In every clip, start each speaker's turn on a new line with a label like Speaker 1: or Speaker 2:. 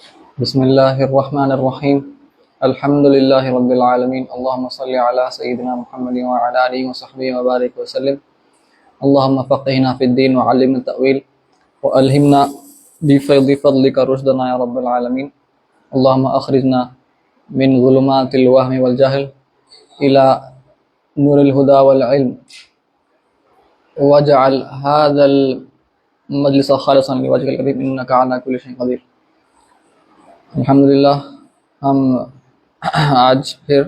Speaker 1: بسم اللہ الرحمن الرحیم الحمد للہ رب العالمین اللہم صلی علی سیدنا محمد وعلی آلہ وصحبہ وبارک وسلم اللہم فقہنا فی الدین وعلمنا التأویل والہمنا بفیض فضلک رشدنا یا رب العالمین اللہم اخرجنا من ظلمات الوہم والجہل الى نور الہدا والعلم واجعل هذا المجلس خالصا لوجهك الکریم انک علی کل شیء قدیر۔ الحمدللہ ہم آج پھر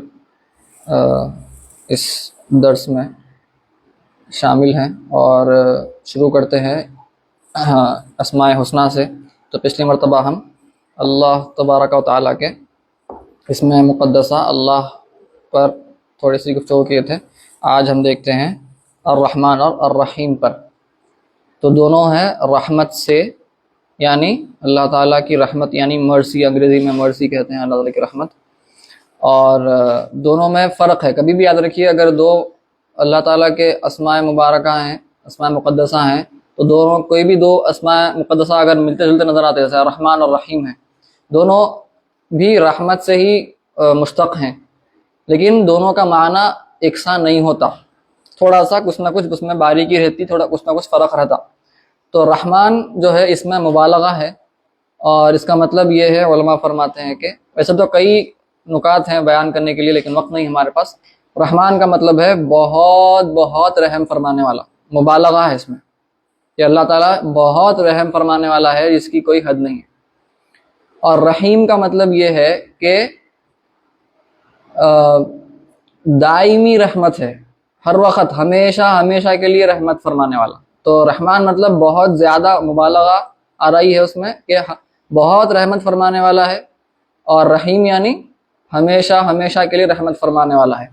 Speaker 1: اس درس میں شامل ہیں اور شروع کرتے ہیں اسماء حسنہ سے۔ تو پچھلی مرتبہ ہم اللہ تبارک و تعالیٰ کے اسم مقدسہ اللہ پر تھوڑی سی گفتگو کیے تھے۔ آج ہم دیکھتے ہیں الرحمن اور الرحیم پر۔ تو دونوں ہیں رحمت سے، یعنی اللہ تعالیٰ کی رحمت، یعنی مرسی، انگریزی میں مرسی کہتے ہیں اللہ تعالیٰ کی رحمت۔ اور دونوں میں فرق ہے، کبھی بھی یاد رکھیے اگر دو اللہ تعالیٰ کے اسماء مبارکہ ہیں، اسماء مقدسہ ہیں، تو دونوں کوئی بھی دو اسماء مقدسہ اگر ملتے جلتے نظر آتے ہیں، جیسے الرحمن اور الرحیم ہیں، دونوں بھی رحمت سے ہی مشتق ہیں، لیکن دونوں کا معنی یکساں نہیں ہوتا، تھوڑا سا کچھ نہ کچھ اس میں باریکی رہتی، تھوڑا کچھ نہ کچھ فرق رہتا۔ تو رحمان جو ہے اس میں مبالغہ ہے، اور اس کا مطلب یہ ہے، علماء فرماتے ہیں کہ ویسے تو کئی نکات ہیں بیان کرنے کے لیے لیکن وقت نہیں ہمارے پاس۔ رحمان کا مطلب ہے بہت بہت رحم فرمانے والا، مبالغہ ہے اس میں کہ اللہ تعالیٰ بہت رحم فرمانے والا ہے جس کی کوئی حد نہیں ہے۔ اور رحیم کا مطلب یہ ہے کہ دائمی رحمت ہے، ہر وقت ہمیشہ ہمیشہ کے لیے رحمت فرمانے والا۔ تو رحمان مطلب بہت زیادہ مبالغہ آ رہی ہے اس میں کہ بہت رحمت فرمانے والا ہے، اور رحیم یعنی ہمیشہ ہمیشہ کے لیے رحمت فرمانے والا ہے۔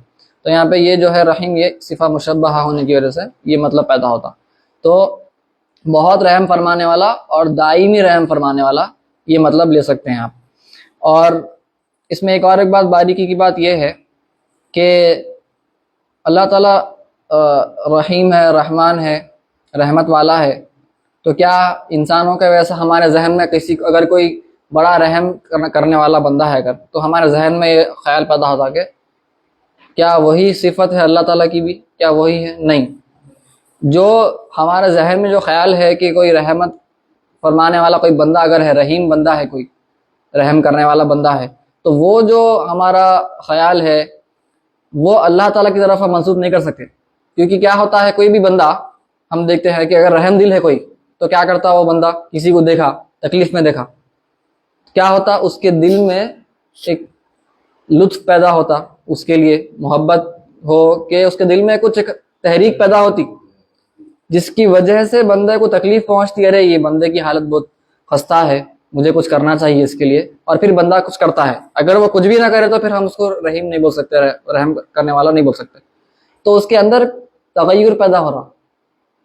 Speaker 1: تو یہاں پہ یہ جو ہے رحیم، یہ صفہ مشبہہ ہونے کی وجہ سے یہ مطلب پیدا ہوتا۔ تو بہت رحم فرمانے والا اور دائمی رحم فرمانے والا، یہ مطلب لے سکتے ہیں آپ۔ اور اس میں ایک بات باریکی کی بات یہ ہے کہ اللہ تعالیٰ رحیم ہے، رحمان ہے، رحمت والا ہے، تو کیا انسانوں کے ویسے ہمارے ذہن میں اگر کوئی بڑا رحم کرنے والا بندہ ہے اگر، تو ہمارے ذہن میں یہ خیال پیدا ہوتا کہ کیا وہی صفت ہے اللہ تعالیٰ کی بھی؟ کیا وہی ہے؟ نہیں۔ جو ہمارے ذہن میں جو خیال ہے کہ کوئی رحمت فرمانے والا کوئی بندہ اگر ہے، رحیم بندہ ہے، کوئی رحم کرنے والا بندہ ہے، تو وہ جو ہمارا خیال ہے وہ اللہ تعالیٰ کی طرف ہم منسوب نہیں کر سکتے، کیونکہ کیا ہوتا ہے، کوئی بھی بندہ ہم دیکھتے ہیں کہ اگر رحم دل ہے کوئی، تو کیا کرتا وہ بندہ، کسی کو دیکھا تکلیف میں دیکھا، کیا ہوتا اس کے دل میں ایک لطف پیدا ہوتا، اس کے لیے محبت ہو کہ اس کے دل میں کچھ ایک تحریک پیدا ہوتی جس کی وجہ سے بندے کو تکلیف پہنچتی، ارے یہ بندے کی حالت بہت خستہ ہے، مجھے کچھ کرنا چاہیے اس کے لیے، اور پھر بندہ کچھ کرتا ہے۔ اگر وہ کچھ بھی نہ کرے تو پھر ہم اس کو رحیم نہیں بول سکتے، رحم کرنے والا نہیں بول سکتے۔ تو اس کے اندر تغیر پیدا ہو رہا،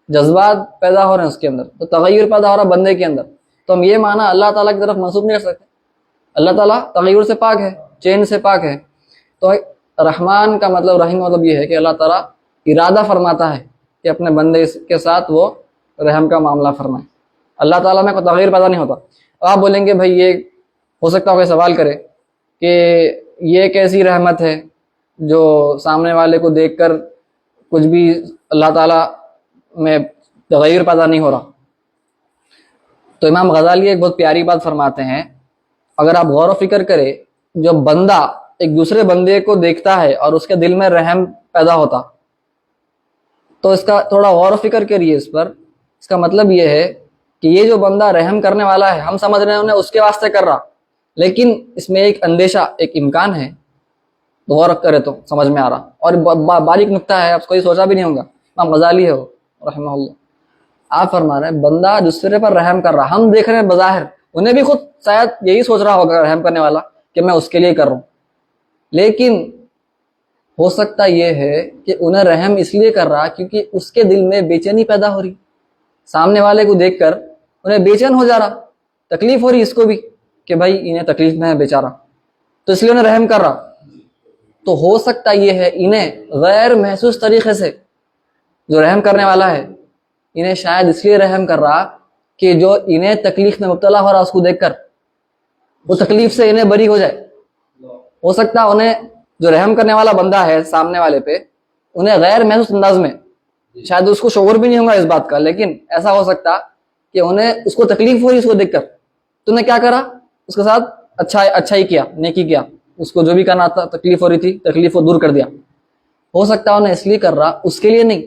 Speaker 1: جذبات پیدا ہو رہے ہیں اس کے اندر، تو تغیر پیدا ہو رہا بندے کے اندر، تو ہم یہ معنی اللہ تعالیٰ کی طرف منسوب نہیں کر سکتے۔ اللہ تعالیٰ تغیر سے پاک ہے، چین سے پاک ہے۔ تو رحمان کا مطلب، رحیم مطلب یہ ہے کہ اللہ تعالیٰ ارادہ فرماتا ہے کہ اپنے بندے کے ساتھ وہ رحم کا معاملہ فرمائے۔ اللہ تعالیٰ میں کوئی تغیر پیدا نہیں ہوتا۔ آپ بولیں گے بھائی یہ ہو سکتا ہے کوئی سوال کرے کہ یہ کیسی رحمت ہے جو سامنے والے کو دیکھ کر کچھ بھی اللہ تعالیٰ میں تغیر پیدا نہیں ہو رہا؟ تو امام غزالی ایک بہت پیاری بات فرماتے ہیں، اگر آپ غور و فکر کریں، جو بندہ ایک دوسرے بندے کو دیکھتا ہے اور اس کے دل میں رحم پیدا ہوتا، تو اس کا تھوڑا غور و فکر کریے اس پر۔ اس کا مطلب یہ ہے کہ یہ جو بندہ رحم کرنے والا ہے، ہم سمجھ رہے ہیں انہیں اس کے واسطے کر رہا، لیکن اس میں ایک اندیشہ، ایک امکان ہے، غور کرے تو سمجھ میں آ رہا۔ اور باریک نکتہ ہے، آپ کوئی سوچا بھی نہیں ہوگا، امام غزالی ہے وہ رحمہ اللہ، آپ فرما رہے ہیں بندہ دوسرے پر رحم کر رہا، ہم دیکھ رہے ہیں بظاہر، انہیں بھی خود شاید یہی سوچ رہا ہوگا رحم کرنے والا کہ میں اس کے لیے کر رہا ہوں، لیکن ہو سکتا یہ ہے کہ انہیں رحم اس لیے کر رہا کیونکہ اس کے دل میں بے چینی پیدا ہو رہی، سامنے والے کو دیکھ کر انہیں بے چین ہو جا رہا، تکلیف ہو رہی اس کو بھی کہ بھائی انہیں تکلیف میں ہے بیچارہ، تو اس لیے انہیں رحم کر رہا۔ تو ہو سکتا یہ ہے انہیں غیر محسوس طریقے سے جو رحم کرنے والا ہے، انہیں شاید اس لیے رحم کر رہا کہ جو انہیں تکلیف میں مبتلا ہو رہا اس کو دیکھ کر، وہ تکلیف سے انہیں بری ہو جائے. ہو سکتا ہے انہیں جو رحم کرنے والا بندہ ہے سامنے والے پہ انہیں غیر محسوس انداز میں شاید اس کو شعور بھی نہیں ہوگا اس بات کا, لیکن ایسا ہو سکتا کہ انہیں اس کو تکلیف ہو رہی اس کو دیکھ کر, تو نے کیا کرا اس کے ساتھ اچھا ہی کیا, نیکی کیا, اس کو جو بھی کرنا تھا تکلیف ہو رہی تھی تکلیف کو دور کر دیا. ہو سکتا ہے انہیں اس لیے کر رہا اس کے لیے نہیں,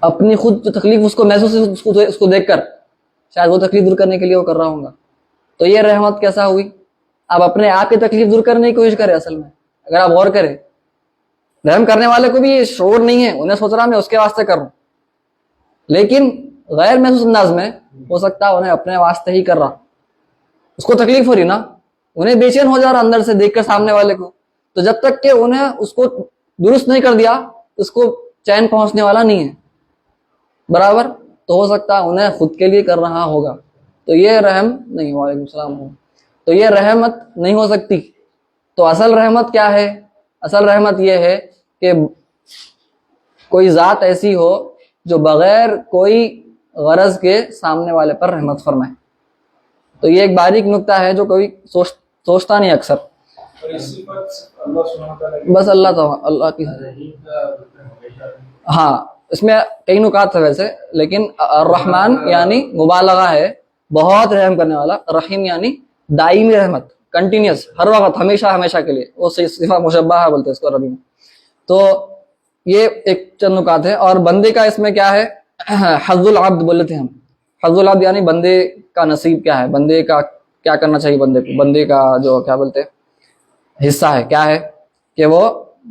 Speaker 1: اپنی خود جو تکلیف اس کو محسوس اس کو دیکھ کر شاید وہ تکلیف دور کرنے کے لیے وہ کر رہا ہوں گا. تو یہ رحمت کیسا ہوئی؟ آپ اپنے آپ کی تکلیف دور کرنے کی کوشش کریں. اصل میں اگر آپ غور کریں رحم کرنے والے کو بھی یہ شعور نہیں ہے, انہیں سوچ رہا میں اس کے واسطے کر رہا ہوں, لیکن غیر محسوس انداز میں ہو سکتا ہے انہیں اپنے واسطے ہی کر رہا, اس کو تکلیف ہو رہی نا, انہیں بے چین ہو جا رہا اندر سے دیکھ کر سامنے والے کو. تو جب تک کہ انہیں اس کو درست نہیں کر دیا اس کو چین پہنچنے والا نہیں ہے برابر. تو ہو سکتا ہے انہیں خود کے لیے کر رہا ہوگا, تو یہ رحم نہیں. وعلیکم السلام. تو یہ رحمت نہیں ہو سکتی. تو اصل رحمت کیا ہے؟ اصل رحمت یہ ہے کہ کوئی ذات ایسی ہو جو بغیر کوئی غرض کے سامنے والے پر رحمت فرمائے. تو یہ ایک باریک نکتہ ہے جو کوئی سوچتا نہیں اکثر. بس اللہ کی. ہاں اس میں کئی نکات ہے ویسے, لیکن الرحمن یعنی مبالغہ ہے, بہت رحم کرنے والا. رحیم یعنی دائمی رحمت, کنٹینیوس, ہر وقت, ہمیشہ کے لیے. وہ صفہ مشبہہ بولتے ہیں اس کو عربی میں. تو یہ ایک چند نکات ہے. اور بندے کا اس میں کیا ہے, حظ العبد بولتے تھے ہم. حظ العبد یعنی بندے کا نصیب کیا ہے, بندے کا کیا کرنا چاہیے بندے کو. بندے کا جو کیا بولتے حصہ ہے کیا ہے کہ وہ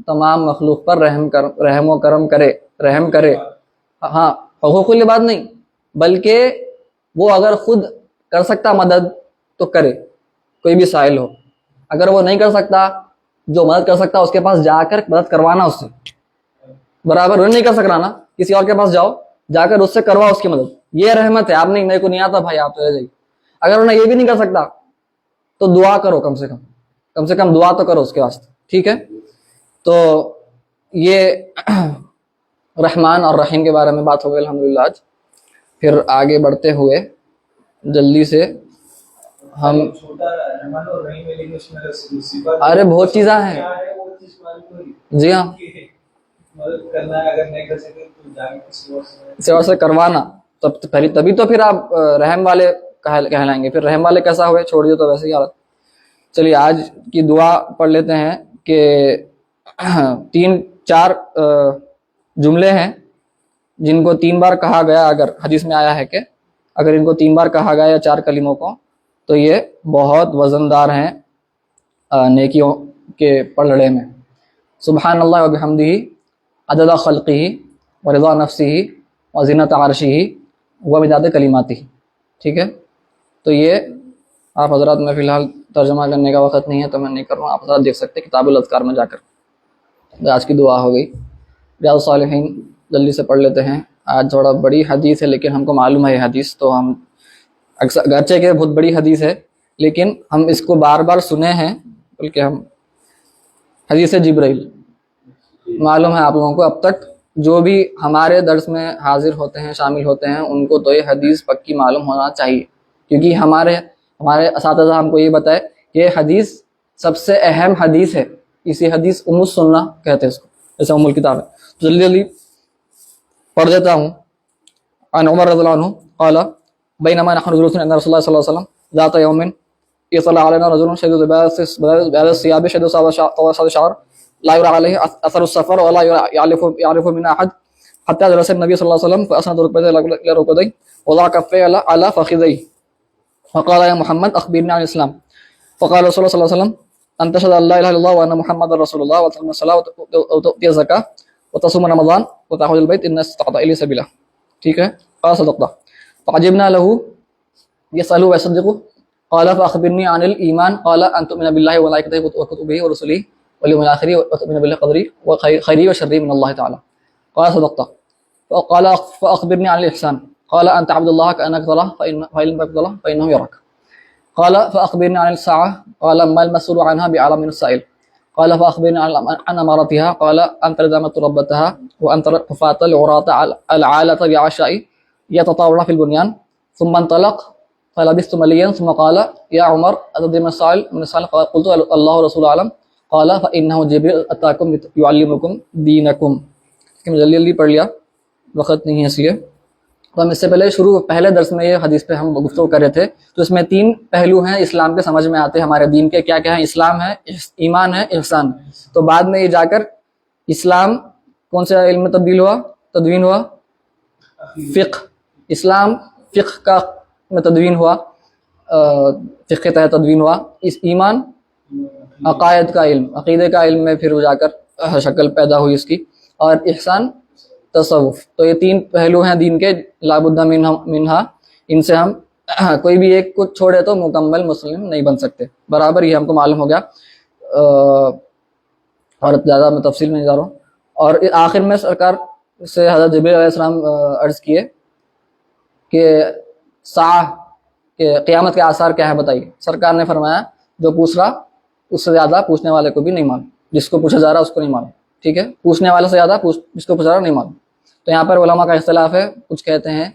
Speaker 1: تمام مخلوق پر رحم و کرم کرے, رحم کرے. ہاں حقوق العباد نہیں, بلکہ وہ اگر خود کر سکتا مدد تو کرے. کوئی بھی سائل ہو, اگر وہ نہیں کر سکتا, جو مدد کر سکتا اس کے پاس جا کر مدد کروانا اس سے برابر. وہ نہیں کر سکتا نا, کسی اور کے پاس جاؤ, جا کر اس سے کروا اس کی مدد. یہ رحمت ہے. آپ نہیں, میرے کو نہیں آتا بھائی آپ چلے جائیے. اگر انہیں یہ بھی نہیں کر سکتا تو دعا کرو, کم سے کم دعا تو کرو اس کے واسطے, ٹھیک ہے. تو یہ رحمان اور رحیم کے بارے میں بات ہو گئی الحمدللہ آج. پھر آگے بڑھتے ہوئے جلدی سے ہم, ارے بہت چیزیں ہیں. جی ہاں, کسی اور سے کروانا, تبھی تو پھر آپ رحم والے کہلائیں گے. پھر رحم والے کیسا ہوئے, چھوڑ دیے تو ویسے ہی حالت. چلیے آج کی دعا پڑھ لیتے ہیں کہ 3-4 جملے ہیں جن کو 3 بار کہا گیا. اگر حدیث میں آیا ہے کہ اگر ان کو 3 بار کہا گیا یا 4 کلموں کو, تو یہ بہت وزندار ہیں نیکیوں کے پلڑے میں. سبحان اللہ و بحمدہ عدد خلقہ و رضا نفسہ و زینت عرشہ و مداد کلماتہ. ٹھیک ہے, تو یہ آپ حضرات, میں فی الحال ترجمہ کرنے کا وقت نہیں ہے تو میں نہیں کر رہا ہوں. آپ حضرات دیکھ سکتے کتاب الاذکار میں جا کر. آج کی دعا ہو گئی. ریاض الصالحین جلدی سے پڑھ لیتے ہیں. آج تھوڑا بڑی حدیث ہے لیکن ہم کو معلوم ہے یہ حدیث, تو ہم اکثر گرچہ کہ بہت بڑی حدیث ہے لیکن ہم اس کو بار بار سنے ہیں, بلکہ ہم حدیث جبرائیل معلوم ہے آپ لوگوں کو. اب تک جو بھی ہمارے درس میں حاضر ہوتے ہیں, شامل ہوتے ہیں, ان کو تو یہ حدیث پکی معلوم ہونا چاہیے, کیونکہ ہمارے اساتذہ ہم کو یہ بتائے کہ یہ حدیث سب سے اہم حدیث ہے. اسی حدیث ام السنہ کہتے ہیں اس کو, جیسے ام الکتاب ہے. تو جلدی پڑھ دیتا ہوں. عن عمر رضی اللہ عنہ قال بینما نحن جلوس عند رسول اللہ صلی اللہ علیہ وسلم ذات يوم يطلع علينا رجل شديد بياض الثياب شديد سواد الشعر لا يرى عليه اثر السفر ولا يعرف من احد حتى جلس النبي صلى الله عليه وسلم فاسند ركبتيه الى ركبتيه وضع كفيه على فخذيه فقال يا محمد اخبرني عن الاسلام. فقال رسول الله صلى الله عليه وسلم ان تشهد ان لا اله الا الله وان محمد رسول الله وتقيم الصلاه وتؤتي الزكاه وتصوم رمضان وتحج البيت ان استطعت اليه سبيلا. ٹھیک ہے, قال صدقت. فعجبنا له يسأله ويصدقه. قال فأخبرني عن الإيمان. قال أن تؤمن بالله وملائكته وكتبه ورسله واليوم الآخر وتؤمن بالقدر خيره وشره من الله تعالى. قال صدقت. قال فأخبرني عن الإحسان. قال أن تعبد الله كأنك تراه فإن لم تكن تراه فإنه يراك. قال فأخبرني عن الساعة. قال ما المسؤول عنها بأعلم من السائل. قال فأخبرني عن أمارتها. قال أن تلد أمة ربتها وأن ترى الحفاة العراة العالة بعشاء يتطاولون في البنيان. ثم انطلق فلبثت مليا ثم قال يا عمر أتدري ما السائل قلت الله ورسوله أعلم قال فإنه جبريل أتاكم يعلمكم دينكم. کہ میں جلدی پڑھ لیا، وقت نہیں ہے اس لیے. تو ہم اس سے پہلے درس میں یہ حدیث پہ ہم گفتگو کر رہے تھے. تو اس میں 3 پہلو ہیں اسلام کے سمجھ میں آتے ہیں ہمارے دین کے. کیا کیا ہیں؟ اسلام ہے، ایمان ہے، احسان. تو بعد میں یہ جا کر اسلام کون سے علم میں تدوین ہوا؟ فقہ. اسلام فقہ کا میں تدوین ہوا، فقہ کے تحت تدوین ہوا. اس ایمان عقائد کا علم، عقیدے کا علم میں پھر جا کر شکل پیدا ہوئی اس کی. اور احسان تصوف. تو یہ 3 پہلو ہیں دین کے، لابد منہا. ان سے ہم کوئی بھی ایک کو چھوڑے تو مکمل مسلم نہیں بن سکتے. برابر یہ ہم کو معلوم ہو گیا، اور زیادہ میں تفصیل میں نہیں جا رہا ہوں. اور آخر میں سرکار سے حضرت جبریل علیہ السلام عرض کیے کہ ساعہ کہ قیامت کے آثار کیا ہے بتائیے. سرکار نے فرمایا جو پوچھ رہا اس سے زیادہ پوچھنے والے کو بھی نہیں معلوم، جس کو پوچھا جا رہا اس کو نہیں معلوم. ٹھیک ہے، پوچھنے والے سے زیادہ جس کو پوچھا رہا نہیں معلوم. تو یہاں پر علماء کا اختلاف ہے. کچھ کہتے ہیں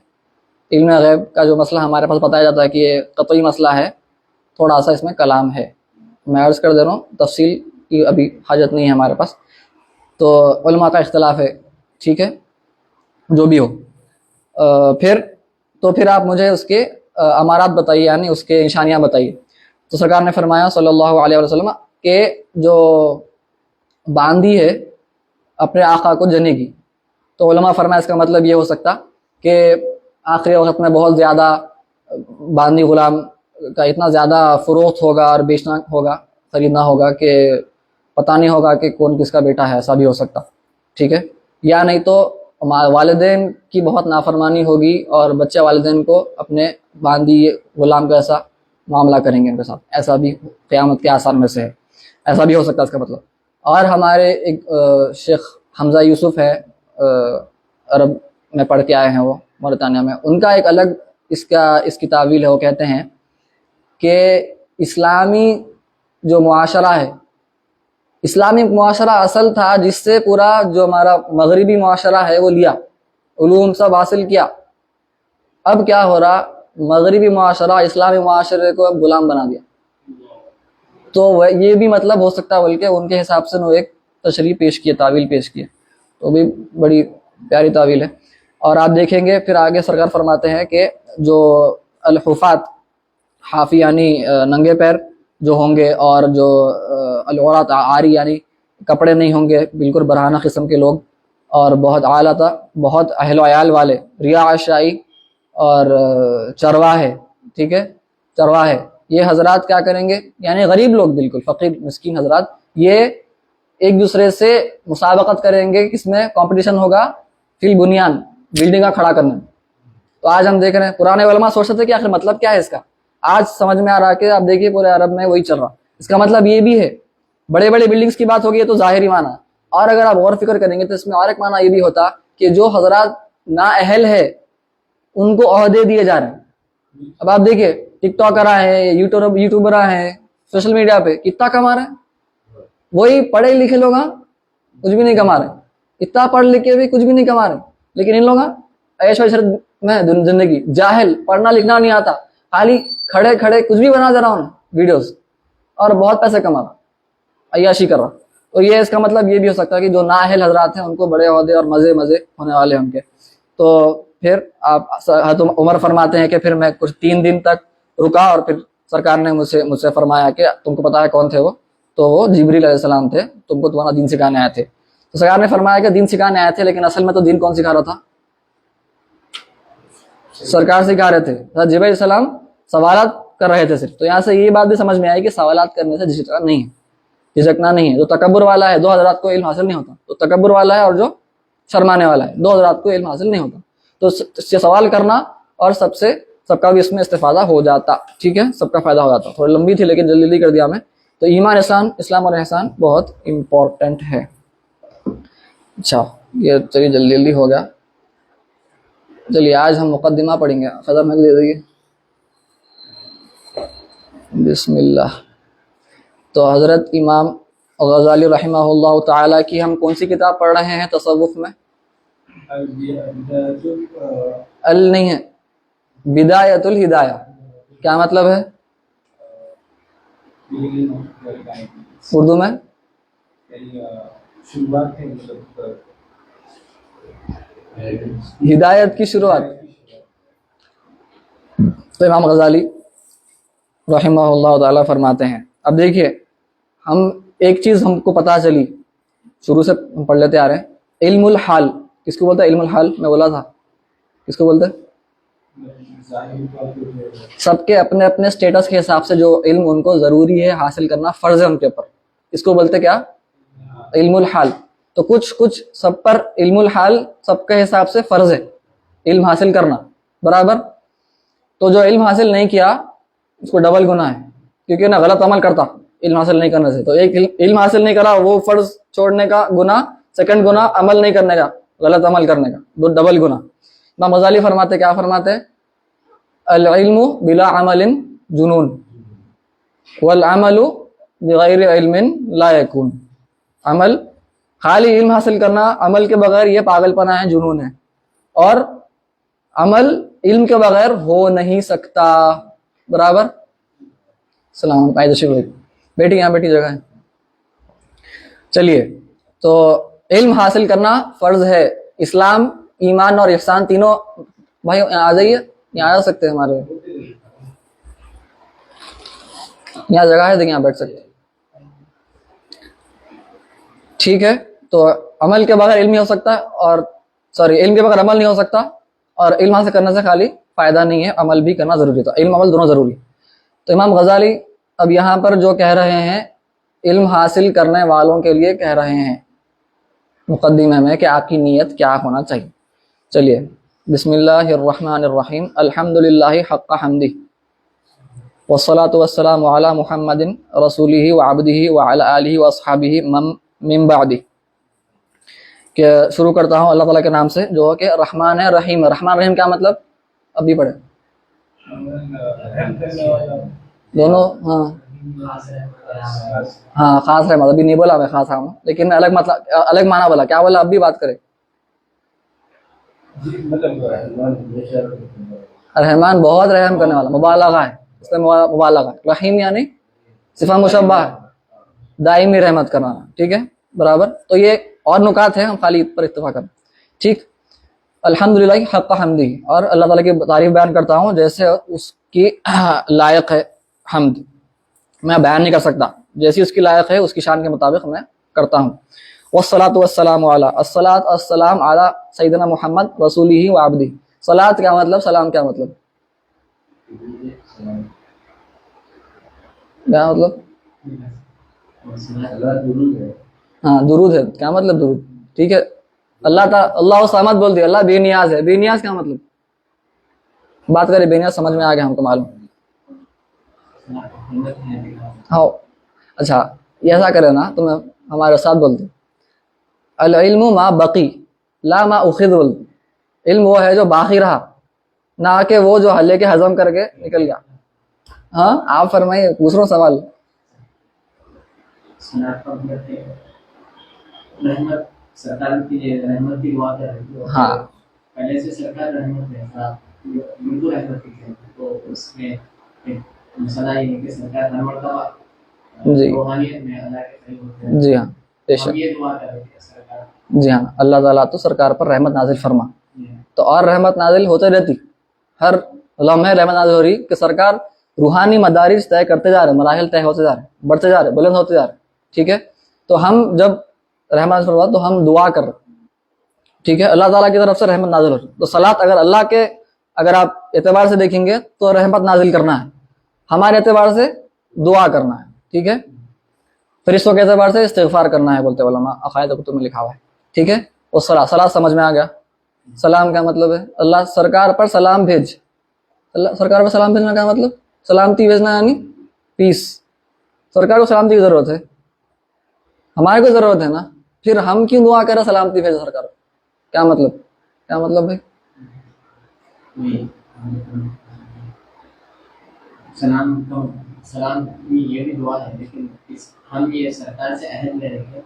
Speaker 1: علم غیب کا جو مسئلہ ہمارے پاس بتایا جاتا ہے کہ یہ قطعی مسئلہ ہے، تھوڑا سا اس میں کلام ہے. میں عرض کر دے رہا ہوں، تفصیل کی ابھی حاجت نہیں ہے ہمارے پاس. تو علماء کا اختلاف ہے. ٹھیک ہے، جو بھی ہو. پھر آپ مجھے اس کے امارات بتائیے، یعنی اس کے نشانیاں بتائیے. تو سرکار نے فرمایا صلی اللہ علیہ وسلم کہ جو باندھی ہے اپنے آقا کو جنے گی. تو علماء فرمایا اس کا مطلب یہ ہو سکتا کہ آخری وقت میں بہت زیادہ باندھی غلام کا اتنا زیادہ فروخت ہوگا اور بیچنا ہوگا، خریدنا ہوگا کہ پتہ نہیں ہوگا کہ کون کس کا بیٹا ہے. ایسا بھی ہو سکتا. ٹھیک ہے، یا نہیں تو والدین کی بہت نافرمانی ہوگی اور بچے والدین کو اپنے باندھی غلام کا ایسا معاملہ کریں گے ان کے ساتھ. ایسا بھی قیامت کے آثار میں سے ہے. ایسا بھی ہو سکتا ہے اس کا مطلب. اور ہمارے ایک شیخ حمزہ یوسف ہے، عرب میں پڑھ کے آئے ہیں، وہ موریتانیہ میں. ان کا ایک الگ اس کی تعویل ہے. وہ کہتے ہیں کہ اسلامی جو معاشرہ ہے، اسلامی معاشرہ اصل تھا جس سے پورا جو ہمارا مغربی معاشرہ ہے وہ لیا، علوم سب حاصل کیا. اب کیا ہو رہا؟ مغربی معاشرہ اسلامی معاشرے کو اب غلام بنا دیا. تو یہ بھی مطلب ہو سکتا ہے، بلکہ ان کے حساب سے وہ ایک تشریح پیش کیے، تعویل پیش کیے. تو بھی بڑی پیاری تعویل ہے. اور آپ دیکھیں گے پھر آگے سرکار فرماتے ہیں کہ جو الحفات، حافی یعنی ننگے پیر جو ہوں گے، اور جو العورات عاری یعنی کپڑے نہیں ہوں گے، بالکل برہنہ قسم کے لوگ، اور بہت اعلیٰ، بہت اہل و عیال والے، رعاء شائی اور چرواہے. ٹھیک ہے، چرواہے یہ حضرات کیا کریں گے؟ یعنی غریب لوگ، بالکل فقیر مسکین حضرات، یہ ایک دوسرے سے مسابقت کریں گے. کس میں کمپٹیشن ہوگا؟ فی البنیان، بلڈنگ کا کھڑا کرنے میں. تو آج ہم دیکھ رہے ہیں، پرانے علماء سوچتے تھے کہ آخر مطلب کیا ہے اس کا. آج سمجھ میں آ رہا کہ آپ دیکھیے پورے عرب میں وہی چل رہا. اس کا مطلب یہ بھی ہے، بڑے بڑے بلڈنگز کی بات ہوگی تو ظاہری معنی. اور اگر آپ غور فکر کریں گے تو اس میں اور ایک معنی یہ بھی ہوتا کہ جو حضرات نااہل ہے ان کو عہدے دیے جا رہے ہیں. اب آپ دیکھیے ٹک ٹاکر ہیں، یوٹیوبر ہیں، سوشل میڈیا پہ کتنا کما رہے ہیں. وہی پڑھے لکھے لوگ کچھ بھی نہیں کما رہے، اتنا پڑھ لکھ کے بھی کچھ بھی نہیں کما رہے. لیکن ان لوگ عیش و عشرت میں زندگی، جاہل، پڑھنا لکھنا نہیں آتا، خالی کھڑے کھڑے کچھ بھی بنا دے رہا ہوں ویڈیوز، اور بہت پیسے کما رہا، عیاشی کر رہا. تو یہ اس کا مطلب یہ بھی ہو سکتا ہے کہ جو نااہل حضرات ہیں ان کو بڑے عہدے اور مزے ہونے والے ہیں ان کے. تو پھر آپ عمر فرماتے ہیں کہ پھر میں کچھ 3 دن تک رکا، اور پھر سرکار نے مجھ سے فرمایا کہ تم کو پتا ہے کون تھے وہ؟ تو وہ جبریل علیہ السلام تھے، تم کو تمہارا دین سکھانے آئے تھے. تو سرکار نے فرمایا کہ دین سکھانے آئے تھے، لیکن اصل میں تو دین کون سکھا رہا تھا؟ سرکار سکھا رہے تھے. جبریل علیہ السلام سوالات کر رہے تھے صرف. تو یہاں سے یہ بات بھی سمجھ میں آئی کہ سوالات کرنے سے جھجکنا نہیں ہے. جو تکبر والا ہے، 2 حضرات کو علم حاصل نہیں ہوتا. تو تکبر والا ہے اور جو شرمانے والا ہے، 2 حضرات کو علم حاصل نہیں ہوتا. تو سوال کرنا اور سب کا بھی اس میں استفادہ ہو جاتا. ٹھیک ہے، سب کا فائدہ ہو جاتا. تھوڑی لمبی تھی لیکن جلدی کر دیا میں. تو ایمان، اسلام اور احسان بہت امپورٹنٹ ہے. اچھا، یہ چلیے جلدی ہو گیا. چلیے آج ہم مقدمہ پڑھیں گے. خضر میں دے دیجیے. بسم اللہ. تو حضرت امام غزالی رحمہ اللہ تعالیٰ کی ہم کون سی کتاب پڑھ رہے ہیں تصوف میں؟ نہیں ہے، بدایت الہدایہ. کیا مطلب ہے اردو میں؟ ہدایت کی شروعات. تو امام غزالی رحمہ اللہ تعالیٰ فرماتے ہیں. اب دیکھیے ہم ایک چیز ہم کو پتہ چلی, شروع سے ہم پڑھ لیتے آ رہے ہیں. علم الحال کس کو بولتا ہے؟ علم الحال میں بولا تھا, کس کو بولتے ہیں؟ سب کے اپنے اپنے سٹیٹس کے حساب سے جو علم ان کو ضروری ہے حاصل کرنا, فرض ہے ان کے اوپر, اس کو بولتے کیا؟ علم الحال. تو کچھ سب پر علم الحال سب کے حساب سے فرض ہے علم حاصل کرنا, برابر. تو جو علم حاصل نہیں کیا اس کو ڈبل گناہ ہے, کیونکہ نا غلط عمل کرتا علم حاصل نہیں کرنے سے. تو ایک علم حاصل نہیں کرا وہ فرض چھوڑنے کا گناہ, سیکنڈ گناہ عمل نہیں کرنے کا, غلط عمل کرنے کا, دو ڈبل گناہ. امام غزالی فرماتے, کیا فرماتے؟ العلم بلا عمل جنون والعمل بغیر علم لا یکون. عمل خالی علم حاصل کرنا عمل کے بغیر یہ پاگل پنا ہے, جنون ہے, اور عمل علم کے بغیر ہو نہیں سکتا, برابر. السلام علیکم, بیٹھی یہاں بیٹھی جگہ ہے. چلیے, تو علم حاصل کرنا فرض ہے. اسلام, ایمان اور احسان تینوں, بھائی آ جائیے, یہاں آ سکتے ہیں, ہمارے یہاں جگہ ہے, دیکھیں یہاں بیٹھ سکتے. ٹھیک ہے, تو عمل کے بغیر علم نہیں ہو سکتا, اور علم کے بغیر عمل نہیں ہو سکتا, اور علم حاصل کرنے سے خالی فائدہ نہیں ہے, عمل بھی کرنا ضروری تھا. علم عمل دونوں ضروری. تو امام غزالی اب یہاں پر جو کہہ رہے ہیں علم حاصل کرنے والوں کے لیے کہہ رہے ہیں مقدمے میں کہ آپ کی نیت کیا ہونا چاہیے. چلیے, بسم اللہ الرحمن الرحیم. الحمدللہ حق حمدہ والصلاة والسلام علی محمد رسولہ وعبدہ وعلی آلہ واصحابہ من بعدہ. کہ شروع کرتا ہوں اللہ تعالیٰ کے نام سے جو کہ رحمان ہے رحیم. رحمان رحیم کیا مطلب؟ اب بھی پڑھے دونوں. ہاں خاص رحمت, ابھی نہیں بولا میں خاص ہوں, لیکن میں الگ مطلب الگ معنی بولا. کیا بولا؟ اب بھی بات کرے. رحمان بہت رحم کرنے والا, مبالغہ ہے اس میں, مبالغہ. رحیم یعنی صفہ مشبہ ہے, دائمی رحمت کرنا, ٹھیک ہے, برابر. تو یہ اور نکات ہیں, ہم خالی پر اتفاق کریں, ٹھیک. الحمدللہ حق حمدی, اور اللہ تعالیٰ کی تعریف بیان کرتا ہوں جیسے اس کی لائق ہے حمد. میں بیان نہیں کر سکتا, جیسی اس کی لائق ہے اس کی شان کے مطابق میں کرتا ہوں. والصلاة والسلام علی, الصلاۃ السلام علی سیدنا محمد رسولہ وعبدہ. صلاۃ کیا مطلب؟ سلام کیا مطلب؟ کیا مطلب؟ ہاں درود ہے. کیا مطلب درود؟ ٹھیک ہے. اللہ تعالیٰ اللہ صمد بول دیا, اللہ بے نیاز ہے. بے نیاز کیا مطلب؟ بات کرے بے نیاز, سمجھ میں آ گیا ہم کو معلوم. ہاں اچھا, یہ ایسا کرے نا تو میں ہمارے ساتھ بولتے العلم ما بقی لا ما اخذ. علم وہ ہے جو باقی رہا, نہ کہ وہ جو لے کے ہضم کر کے نکل گیا. ہاں آپ فرمائیے دوسروں سوال. ہاں پہلے سے سرکار رحمت ہے, بالکل رحمت ہے, تو اس میں مسئلہ یہ ہے کہ سرکار ہر مرتبہ روحانیت میں اللہ کے قریب ہوتے ہیں. جی ہاں بے شک, یہ دعا کریں کہ سرکار, جی ہاں اللہ تعالیٰ تو سرکار پر رحمت نازل فرما. تو اور رحمت نازل ہوتے رہتی, ہر لمحے رحمت نازل ہو رہی, کہ سرکار روحانی مدارج طے کرتے جا رہے, مراحل طے ہوتے جا رہے, بڑھتے جا رہے, بلند ہوتے جا رہے, ٹھیک ہے. تو ہم جب رحمت فرما تو ہم دعا کر رہے, ٹھیک ہے, اللہ تعالیٰ کی طرف سے رحمت نازل ہو رہی. تو صلاۃ اگر اللہ کے, اگر آپ اعتبار سے دیکھیں گے تو رحمت نازل کرنا ہے, ہمارے اعتبار سے دعا کرنا ہے, ٹھیک ہے. فرشتوں کے اعتبار سے استغفار کرنا ہے, بولتے علماء, عقائد کتب میں لکھا ہوا ہے, ٹھیک ہے. اور صلاۃ سمجھ میں آ گیا. سلام کیا مطلب ہے؟ اللہ سرکار پر سلام بھیج. اللہ سرکار پر سلام بھیجنا کیا مطلب؟ سلامتی بھیجنا یعنی پیس. سرکار کو سلامتی کی ضرورت ہے, ہمارے کو ضرورت ہے نا, پھر ہم کیوں دعا کریں سلامتی بھیجے سرکار کو؟ کیا مطلب؟ کیا مطلب بھائی؟ سلام یہ بھی دعا ہے, لیکن ہم یہ سرکار سے عہد لے رہے ہیں,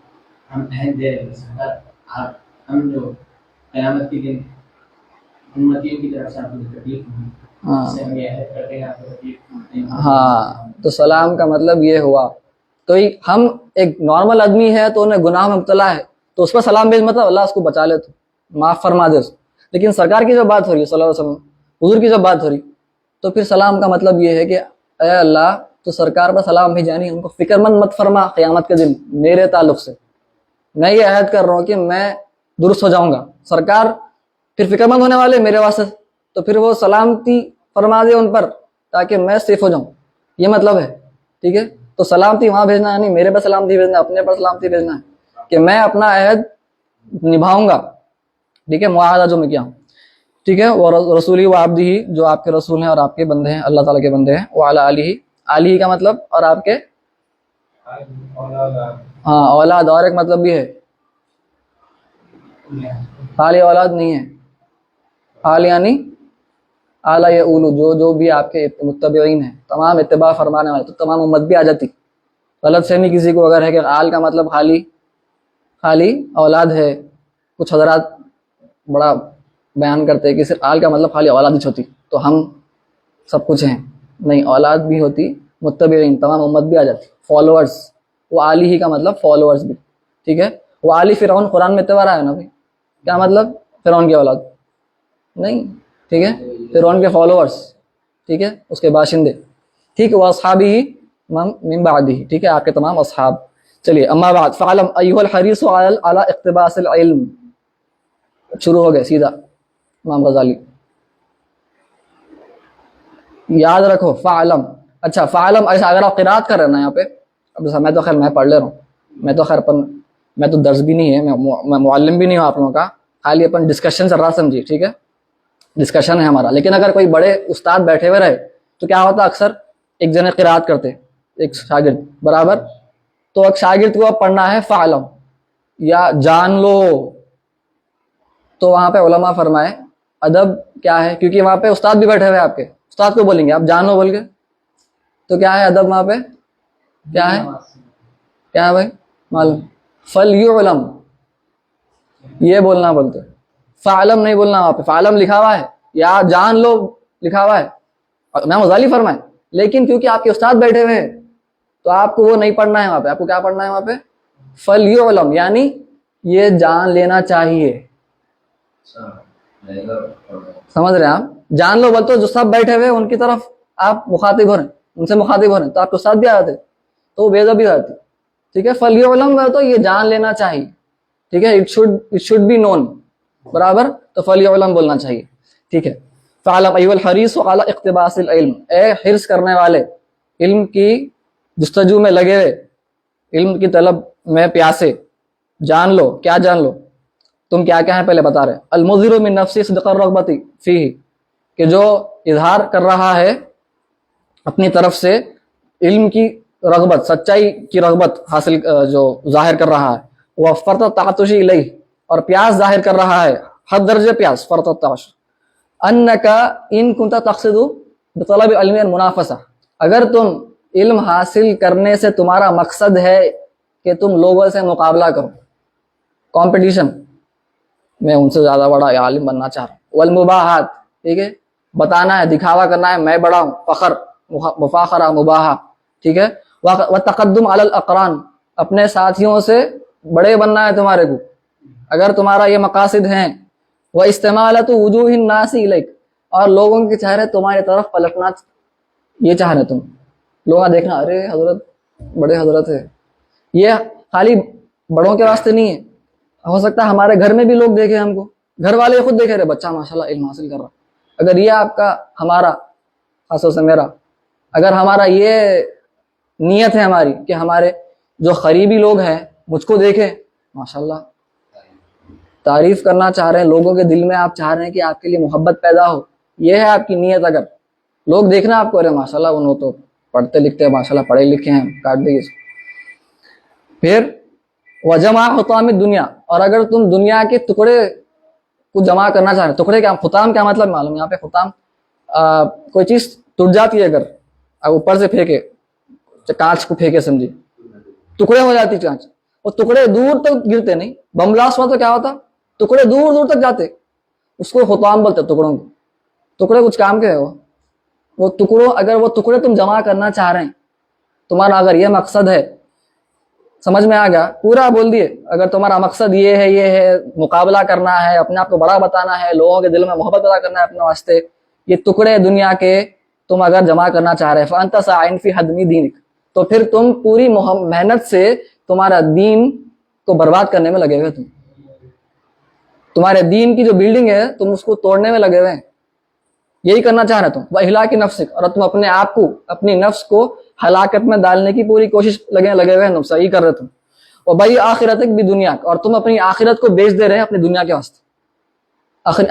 Speaker 1: ہم عہد دے رہے ہیں سرکار, ہم جو قیامت کے دن امتیوں کی طرف سے آپ کو تکلیف ہوئی ہاں ہاں، تو سلام کا مطلب یہ ہوا. کوئی ہم ایک نارمل آدمی ہے تو انہیں گناہ میں مبتلا ہے تو اس پر سلام بھیج، مطلب اللہ اس کو بچا لے، تو معاف فرما دے اس کو. لیکن سرکار کی جو بات ہو رہی ہے صلی اللہ علیہ وسلم، حضور کی جو بات ہو رہی، تو پھر سلام کا مطلب یہ ہے کہ اے اللہ تو سرکار پر سلام بھیجانی، ان کو فکر مند مت فرما قیامت کے دن میرے تعلق سے. میں یہ عہد کر رہا ہوں کہ میں درست ہو جاؤں گا، سرکار پھر فکر مند ہونے والے میرے واسطے، تو پھر وہ سلامتی فرما دے ان پر تاکہ میں سیف ہو جاؤں. یہ مطلب ہے. ٹھیک ہے، تو سلامتی وہاں بھیجنا ہے، نہیں میرے پر سلامتی بھیجنا ہے، اپنے پر سلامتی بھیجنا ہے کہ میں اپنا عہد نبھاؤں گا. ٹھیک ہے، معاہدہ جو میں کیا ہوں. ٹھیک ہے، وہ رسولی و عبدی ہی، جو آپ کے رسول ہیں اور آپ کے بندے ہیں، اللہ تعالیٰ کے بندے ہیں. وہ اعلیٰ علی، علی کا مطلب اور آپ کے ہاں اولاد، اور ایک مطلب بھی ہے خالی اولاد نہیں ہے، حال یعنی اعلیٰ یا اولو، جو بھی آپ کے متبعین ہیں، تمام اتباع فرمانے والے، تو تمام امت بھی آ جاتی. غلط فہمی کسی کو اگر ہے کہ آل کا مطلب خالی اولاد ہے، کچھ حضرات بڑا بیان کرتے ہیں کہ صرف آل کا مطلب خالی اولاد ہی ہوتی تو ہم سب کچھ ہیں. نہیں، اولاد بھی ہوتی، متبعین تمام امت بھی آ جاتی، فالوورز. وہ علی ہی کا مطلب فالوورز بھی. ٹھیک ہے، وہ علی فرعون قرآن میں اتبار آیا نا بھائی، کیا مطلب؟ فرعون کی اولاد نہیں. ٹھیک ہے، فرعون کے فالوورز. ٹھیک ہے، اس کے باشندے. ٹھیک ہے، وہ اصحابی من بعدہ. ٹھیک ہے، آپ کے تمام اصحاب. چلیے، اما بعد فعلم ایھا الحریص علی اقتباس العلم. شروع ہو گئے سیدھا امام غزالی. یاد رکھو فعلم. اچھا فعلم، ایسا اگر آپ قرات کر رہے ہیں نا یہاں پہ، اب میں تو خیر میں پڑھ لے رہا ہوں، میں تو درس بھی نہیں ہے، میں معلم بھی نہیں ہوں آپ لوگوں کا، خالی اپن ڈسکشن چل رہا سمجھیے. ٹھیک ہے، ڈسکشن ہے ہمارا. لیکن اگر کوئی بڑے استاد بیٹھے ہوئے رہے تو کیا ہوتا، اکثر ایک جنے قرات کرتے، ایک شاگرد برابر، تو ایک شاگرد کو اب پڑھنا ہے فعلم یا جان لو. تو وہاں پہ علماء فرمائے ادب کیا ہے، کیونکہ وہاں پہ استاد بھی بیٹھے ہوئے آپ کے، استاد کو بولیں گے آپ جانو بول کے، تو کیا ہے ادب وہاں پہ؟ کیا ہے بھائی معلوم؟ فلیعلم، یہ بولنا بولتے، فعلم نہیں بولنا. وہاں پہ فعلم لکھا ہوا ہے یا جان لو لکھا ہوا ہے، امام غزالی فرمائے. لیکن کیونکہ آپ کے استاد بیٹھے ہوئے ہیں تو آپ کو وہ نہیں پڑھنا ہے وہاں پہ. آپ کو کیا پڑھنا ہے وہاں پہ؟ فلیعلم، یعنی یہ جان لینا چاہیے. سمجھ رہے ہیں آپ؟ جان لو بولتے جو سب بیٹھے ہوئے ان کی طرف آپ مخاطب ہو رہے ہیں، ان سے مخاطب ہو رہے ہیں، تو آپ کو ساتھ بھی آ جاتے تو وہ بے ادبی ہو جاتی. ٹھیک ہے، فلیعلم تو یہ جان لینا چاہیے. ٹھیک ہے، اٹ شوڈ بی نون برابر، تو فلیعلم بولنا چاہیے. ٹھیک ہے، فعلم ایھا الحریص علی اقتباس العلم، اے حرص کرنے والے، علم کی جستجو میں لگے ہوئے، علم کی طلب میں پیاسے، جان لو. کیا جان لو؟ تم کیا ہیں پہلے بتا رہے. المظہر من نفسی صدق الرغبۃ فیہ، کہ جو اظہار کر رہا ہے اپنی طرف سے علم کی رغبت، سچائی کی رغبت حاصل جو ظاہر کر رہا ہے. وہ فرط التعطش الیہ، اور پیاس ظاہر کر رہا ہے، حد درجے پیاس، فرط التعطش. انک ان کنت تقصد بطلب علم المنافسہ، اگر تم علم حاصل کرنے سے تمہارا مقصد ہے کہ تم لوگوں سے مقابلہ کرو، کمپٹیشن، میں ان سے زیادہ بڑا عالم بننا چاہ رہا ہوں. والمباحات، ٹھیک ہے، بتانا ہے، دکھاوا کرنا ہے میں بڑا ہوں، فخر، مفاخرہ، مباحہ. ٹھیک ہے، وتقدم علی الاقران، اپنے ساتھیوں سے بڑے بننا ہے تمہارے کو، اگر تمہارا یہ مقاصد ہیں. واستمالۃ وجوہ الناس الیک، اور لوگوں کے چہرے تمہاری طرف پلٹنا یہ چاہ رہے تم، لوگوں کا دیکھنا ارے حضرت بڑے حضرت ہے. یہ خالی بڑوں کے واسطے نہیں ہے، ہو سکتا ہے ہمارے گھر میں بھی لوگ دیکھیں ہم کو، گھر والے خود دیکھے رہے بچہ ماشاءاللہ علم حاصل کر رہا. اگر یہ آپ کا ہمارا خاص طور سے میرا، اگر ہمارا یہ نیت ہے ہماری کہ ہمارے جو قریبی لوگ ہیں مجھ کو دیکھیں ماشاءاللہ تعریف کرنا چاہ رہے ہیں، لوگوں کے دل میں آپ چاہ رہے ہیں کہ آپ کے لیے محبت پیدا ہو، یہ ہے آپ کی نیت. اگر لوگ دیکھنا آپ کو ارے ماشاءاللہ انہوں تو پڑھتے لکھتے ہیں، ماشاءاللہ پڑھے لکھے ہیں، کاٹ دے. پھر وجمع حطام الدنیا، اور اگر تم دنیا کے ٹکڑے کو جمع کرنا چاہ رہے، ٹکڑے کیا، حطام کیا مطلب معلوم؟ یہاں پہ حطام کوئی چیز ٹوٹ جاتی ہے، اگر اوپر سے پھینکے، کانچ کو پھینکے سمجھے، ٹکڑے ہو جاتی کانچ، اور ٹکڑے دور تک گرتے نہیں. بم بلاسٹ ہوا تو کیا ہوتا، ٹکڑے دور دور تک جاتے، اس کو حطام بولتے ٹکڑوں کو. ٹکڑے کچھ کام کے ہے وہ، وہ ٹکڑوں اگر وہ ٹکڑے تم جمع کرنا چاہ رہے ہیں, تمہارا اگر یہ مقصد ہے, سمجھ میں آ گیا, پورا بول دیے, اگر تمہارا مقصد یہ ہے مقابلہ کرنا ہے, اپنے آپ کو بڑا بتانا ہے, لوگوں کے دل میں محبت پیدا کرنا ہے اپنے واسطے, یہ ٹکڑے دنیا کے تم اگر جمع کرنا چاہ رہے ہیں, فانت ساعٍ فی ہدم دینک, تو پھر تم پوری محنت سے تمہارا دین کو برباد کرنے میں لگے ہوئے, تمہارے دین کی جو بلڈنگ ہے تم اس کو توڑنے میں لگے ہوئے ہیں, یہی کرنا چاہ رہے تم. وَإِهْلَاكِ نَفْسِكَ, اور تم اپنے آپ کو, اپنی نفس کو ہلاکت میں ڈالنے کی پوری کوشش لگے ہوئے ہیں, تم صحیح کر رہے تم. وَبَيْعِ آخِرَتِكَ بِدُنْيَاكَ, اور تم اپنی آخرت کو بیچ دے رہے ہیں اپنی دنیا کے واسطے,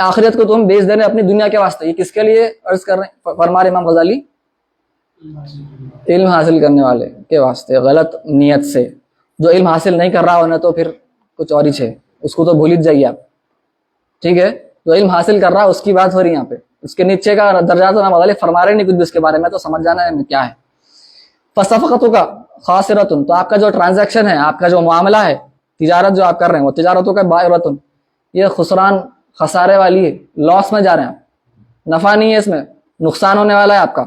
Speaker 1: آخرت کو تم بیچ دے رہے ہیں اپنی دنیا کے واسطے. یہ کس کے لیے عرض کر رہے ہیں؟ فرما رہے امام غزالی, علم حاصل کرنے والے کے واسطے, غلط نیت سے. جو علم حاصل نہیں کر رہا ہونا تو پھر کچھ اور ہی ہے, اس کو تو بھول ہی جائیے آپ, ٹھیک ہے. جو علم حاصل کر رہا ہے اس کی بات ہو رہی ہے یہاں پہ, اس کے نیچے کا درجات امام غزالی فرما رہے نہیں کچھ بھی اس کے بارے میں, تو سمجھ جانا ہے کیا ہے. فصفقتوں کا خاسرتن, تو آپ کا جو ٹرانزیکشن ہے, آپ کا جو معاملہ ہے, تجارت جو آپ کر رہے ہیں, وہ تجارتوں کا بائرتن, یہ خسران, خسارے والی ہے, لاس میں جا رہے ہیں, نفع نہیں ہے اس میں, نقصان ہونے والا ہے آپ کا.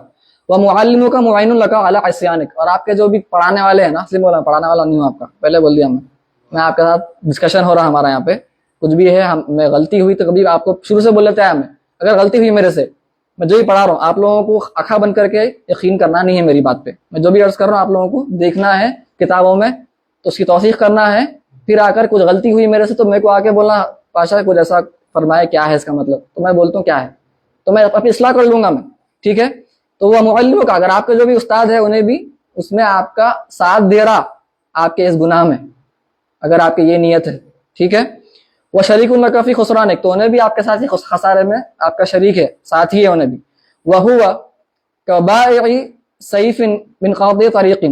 Speaker 1: وہ معلموں کا معین لکا علی عصیانک, اور آپ کے جو بھی پڑھانے والے ہیں نا, اس لیے بولا پڑھانے والا نہیں ہوں آپ کا, پہلے بول دیا میں آپ کے ساتھ ڈسکشن ہو رہا ہمارا یہاں پہ, کچھ بھی ہے میں غلطی ہوئی تو کبھی آپ کو شروع سے بول لیتے ہیں ہمیں, اگر غلطی ہوئی میرے سے, میں جو بھی پڑھا رہا ہوں آپ لوگوں کو آنکھیں بند کر کے یقین کرنا نہیں ہے میری بات پہ, میں جو بھی عرض کر رہا ہوں آپ لوگوں کو دیکھنا ہے کتابوں میں, تو اس کی توثیق کرنا ہے, پھر آ کر کچھ غلطی ہوئی میرے سے تو میرے کو آ کے بولنا پاشا کچھ ایسا فرمائے کیا ہے اس کا مطلب, تو میں بولتا ہوں کیا ہے, تو میں اپنی اصلاح کر لوں گا میں, ٹھیک ہے. تو وہ معلموں کا, اگر آپ کے جو بھی استاد ہے انہیں بھی اس میں آپ کا ساتھ دے رہا آپ کے اس گناہ میں, اگر آپ کی یہ نیت ہے, ٹھیک ہے. وہ شریک النکا فی خسرانک, تو انہیں بھی آپ کے ساتھ ہی خسارے میں آپ کا شریک ہے, ساتھی ہے انہیں بھی. وہو کبائع سیف من قاطع طریق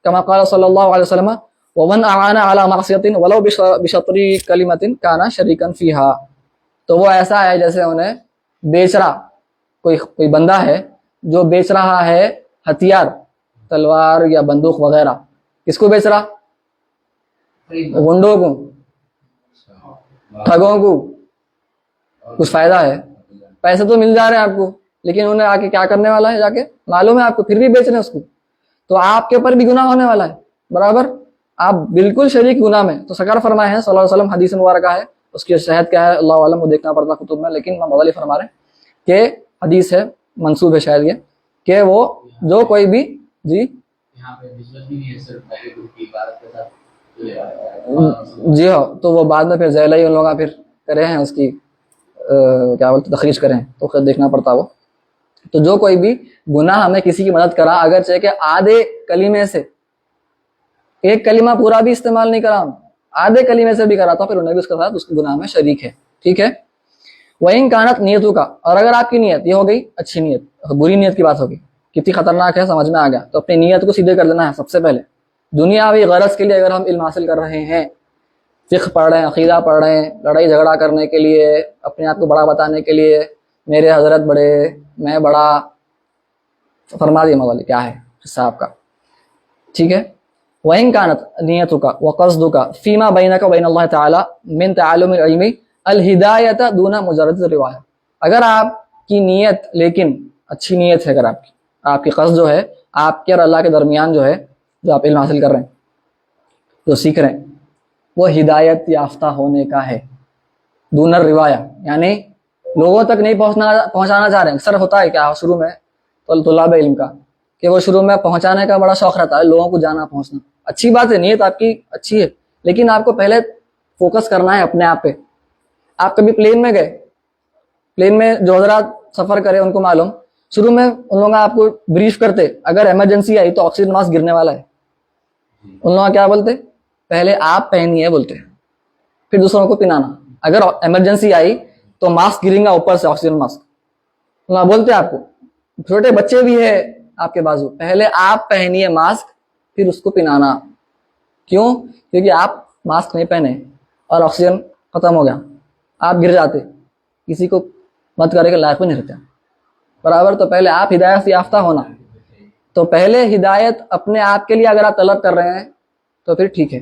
Speaker 1: کما قال صلی اللہ علیہ وسلم ومن اعان علی معصیۃ ولو بشطر کلمۃ کان شریکا فیہا, تو وہ ایسا ہے جیسے انہیں بیچ رہا, کوئی بندہ ہے جو بیچ رہا ہے ہتھیار, تلوار یا بندوق وغیرہ, کس کو بیچ رہا؟ گنڈوں کو, ٹھگوں کو. کچھ فائدہ ہے, پیسے تو مل جا رہے ہیں آپ کو, لیکن انہیں آ کے کیا کرنے والا ہے, جا کے معلوم ہے آپ کو, پھر بھی بیچ رہے ہیں اس کو, تو آپ کے اوپر بھی گناہ ہونے والا ہے برابر, آپ بالکل شریک گناہ میں. تو سرکار فرمائے ہیں صلی اللہ علیہ وسلم, حدیث مبارکہ ہے, اس کی صحت کیا ہے اللہ عالم, وہ دیکھنا پڑتا کتب میں, لیکن امام غزالی فرما رہے ہیں کہ حدیث ہے, منسوب ہے شاید یہ, کہ وہ جو کوئی بھی, جی جی ہاں, تو وہ بعد میں پھر ذیلہ ہی ان لوگوں پھر کرے ہیں اس کی کیا بولتے تخریج کریں, تو خود دیکھنا پڑتا وہ. تو جو کوئی بھی گناہ ہمیں کسی کی مدد کرا, اگر چاہے کہ آدھے کلمے سے, ایک کلمہ پورا بھی استعمال نہیں کرا, آدھے کلمے سے بھی کرا, تو پھر انہیں بھی اس کے ساتھ اس گناہ میں شریک ہے, ٹھیک ہے. وَإِن كَانَتْ نیتوں کا, اور اگر آپ کی نیت یہ ہو گئی اچھی نیت, بری نیت کی بات ہوگی, کتنی خطرناک ہے سمجھ میں آ گیا, تو اپنی نیت کو سیدھے کر دینا ہے سب سے پہلے. دنیاوی غرض کے لیے اگر ہم علم حاصل کر رہے ہیں, فقہ پڑھ رہے ہیں, عقیدہ پڑھ رہے ہیں, لڑائی جھگڑا کرنے کے لیے, اپنے آپ کو بڑا بتانے کے لیے, میرے حضرت بڑے, میں بڑا, فرما دیا مولا کیا ہے حصہ آپ کا, ٹھیک ہے. وَإِن كَانَتْ نِيَتُكَ وَقَصْدُكَ فِيمَا بَيْنَكَ وَبَيْنَ اللَّهِ تَعَالَى مِنْ تَعَلُّمِ الْعِلْمِ الْهِدَایَةَ دُونَ مُجَرَّدِ الرِّوَایَةِ, اگر آپ کی نیت, لیکن اچھی نیت ہے, اگر آپ کی قصد جو ہے آپ کے اور اللہ کے درمیان جو ہے, جو آپ علم حاصل کر رہے ہیں, جو سیکھ رہے ہیں, وہ ہدایت یافتہ ہونے کا ہے, دون الروایہ, یعنی لوگوں تک نہیں پہنچانا چاہ رہے ہیں. اکثر ہوتا ہے کیا شروع میں طلاب علم کا, کہ وہ شروع میں پہنچانے کا بڑا شوق رہتا ہے, لوگوں کو جانا پہنچنا, اچھی بات ہے, نیت آپ کی اچھی ہے, لیکن آپ کو پہلے فوکس کرنا ہے اپنے آپ پہ. آپ کبھی پلین میں گئے, پلین میں جو حضرات سفر کرے ان کو معلوم, شروع میں ان لوگ آپ کو بریف کرتے, اگر ایمرجنسی آئی تو آکسیجن ماسک گرنے والا ہے, ان لوگ کیا بولتے, پہلے آپ پہنیے بولتے, پھر دوسروں کو پہنانا. اگر ایمرجنسی آئی تو ماسک گریں گا اوپر سے, آکسیجن ماسک, ان لوگ بولتے آپ کو, چھوٹے بچے بھی ہے آپ کے بازو, پہلے آپ پہنیے ماسک پھر اس کو پہنانا. کیوں؟ کیونکہ آپ ماسک نہیں پہنے اور آکسیجن ختم ہو گیا, آپ گر جاتے, کسی کو مت کرے کے لائق بھی نہیں رہتے برابر. تو پہلے آپ ہدایت یافتہ ہونا, تو پہلے ہدایت اپنے آپ کے لیے اگر آپ طلب کر رہے ہیں تو پھر ٹھیک ہے,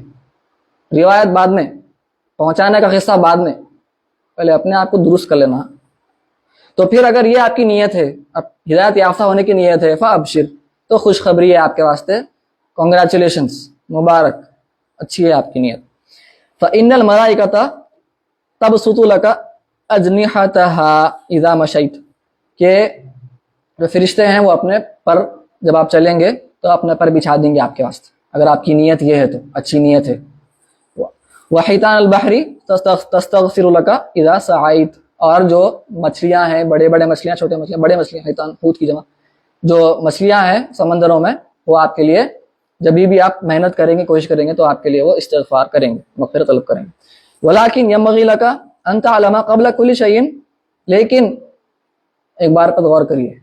Speaker 1: روایت بعد میں, پہنچانے کا قصہ بعد میں, پہلے اپنے آپ کو درست کر لینا. تو پھر اگر یہ آپ کی نیت ہے, اب ہدایت یافتہ ہونے کی نیت ہے, فابشر, تو خوشخبری ہے آپ کے واسطے, کنگریچولیشنس, مبارک, اچھی ہے آپ کی نیت. فإن الملائکۃ تبسط لك اجنحتها اذا مشیت, کہ جو فرشتے ہیں وہ اپنے پر جب آپ چلیں گے تو اپنے پر بچھا دیں گے آپ کے واسطے, اگر آپ کی نیت یہ ہے تو اچھی نیت ہے. وحیتان البحر تستغفر لك اذا سعیت, اور جو مچھلیاں ہیں, بڑے بڑے مچھلیاں, چھوٹے مچھلیاں, بڑے مچھلیاں, حیتان حوت کی جمع, جو مچھلیاں ہیں سمندروں میں, وہ آپ کے لیے جب بھی آپ محنت کریں گے, کوشش کریں گے, تو آپ کے لیے وہ استغفار کریں گے, مغفرت طلب کریں گے. ولیکن ينبغي لك ان تعلم قبل كل شيء, لیکن ایک بار پر غور کریے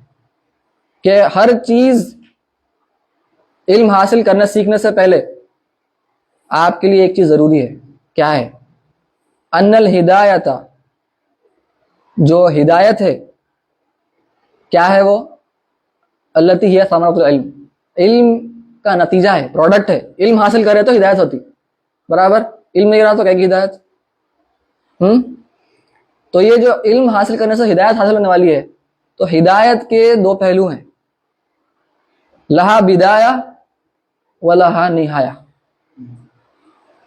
Speaker 1: کہ ہر چیز علم حاصل کرنے سیکھنے سے پہلے آپ کے لیے ایک چیز ضروری ہے. کیا ہے؟ ان الہدایت, جو ہدایت ہے کیا ہے وہ؟ التی ہی ثمرۃ العلم, علم کا نتیجہ ہے, پروڈکٹ ہے. علم حاصل کرے تو ہدایت ہوتی, برابر, علم نہیں رہا تو کیا کی ہدایت. تو یہ جو علم حاصل کرنے سے ہدایت حاصل ہونے والی ہے, تو ہدایت کے دو پہلو ہیں, لہا بدایہ و لہا نہایہ,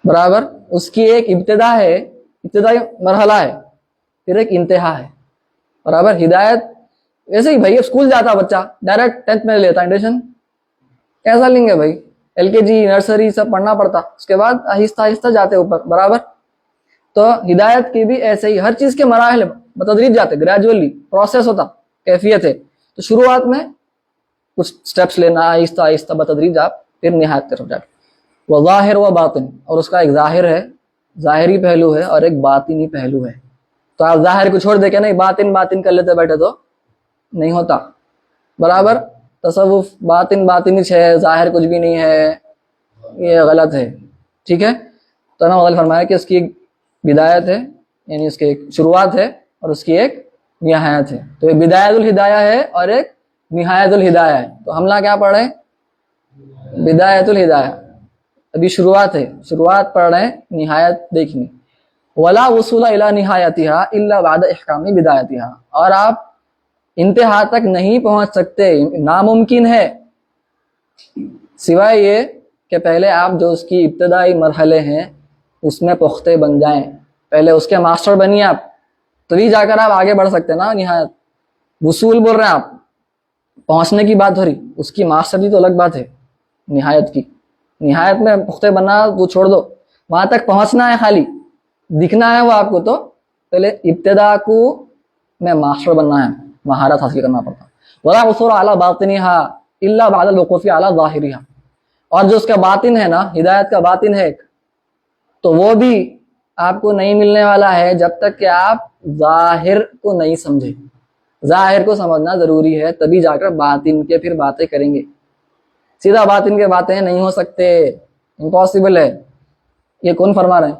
Speaker 1: برابر. اس کی ایک ابتدا ہے, ابتدائی مرحلہ ہے, پھر ایک انتہا ہے, برابر. ہدایت ایسے ہی بھائی, اسکول جاتا بچہ ڈائریکٹ 10th میں لیتا ایڈمیشن, کیسا لیں گے بھائی, LKG نرسری سب پڑھنا پڑتا, اس کے بعد آہستہ آہستہ جاتے اوپر, برابر. تو ہدایت کی بھی ایسے ہی ہر چیز کے مراحل بتدریج جاتے, گریجولی پروسیس ہوتا, کیفیت ہے. تو شروعات میں کچھ سٹیپس لینا, آہستہ آہستہ بتدریج آپ پھر نہایت طرف جاتے. وہ ظاہر و باطن, اور اس کا ایک ظاہر ہے, ظاہری پہلو ہے, اور ایک باطنی پہلو ہے. تو آپ ظاہر کو چھوڑ دے کے نہیں باطن باطن کر لیتے بیٹھے تو نہیں ہوتا, برابر. تصوف باطن باطنی ہے, ظاہر کچھ بھی نہیں ہے, یہ غلط ہے, ٹھیک ہے. تو نا غلط فرمایا کہ اس کی ایک بدایت ہے, یعنی اس کی ایک شروعات ہے, اور اس کی ایک نہایت ہے. تو ایک بدایت الہدایہ ہے اور ایک نہایت الہدایہ ہے. تو ہم لا کیا پڑھ رہے ہیں؟ بدایت الہدایہ, ابھی شروعات ہے, شروعات پڑھ رہے ہیں, نہایت دیکھنی. ولا وصول الی نہایتھا الا بعد احکام بدایتھا, اور آپ انتہا تک نہیں پہنچ سکتے, ناممکن ہے, سوائے یہ کہ پہلے آپ جو اس کی ابتدائی مرحلے ہیں اس میں پختہ بن جائیں, پہلے اس کے ماسٹر بنیے آپ, تبھی جا کر آپ آگے بڑھ سکتے نا. نہایت وصول بول رہے ہیں آپ, پہنچنے کی بات ہو رہی, اس کی ماسٹری تو الگ بات ہے نہایت کی. نہایت میں پختہ بننا وہ چھوڑ دو, وہاں تک پہنچنا ہے, خالی دکھنا ہے وہ آپ کو, تو پہلے ابتدا کو میں ماسٹر بننا ہے, مہارت حاصل کرنا پڑتا. ولا وصول اعلی باطنھا الا بعد الوقوف اعلی ظاہرھا, اور جو اس کا باطن ہے نا, ہدایت کا باطن ہے ایک, تو وہ بھی آپ کو نہیں ملنے والا ہے جب تک کہ آپ ظاہر کو نہیں سمجھے. ظاہر کو سمجھنا ضروری ہے, تبھی جا کر باطن کے پھر باتیں کریں گے. سیدھا باطن کے باتیں نہیں ہو سکتے, امپاسبل ہے. یہ کون فرما رہے ہیں؟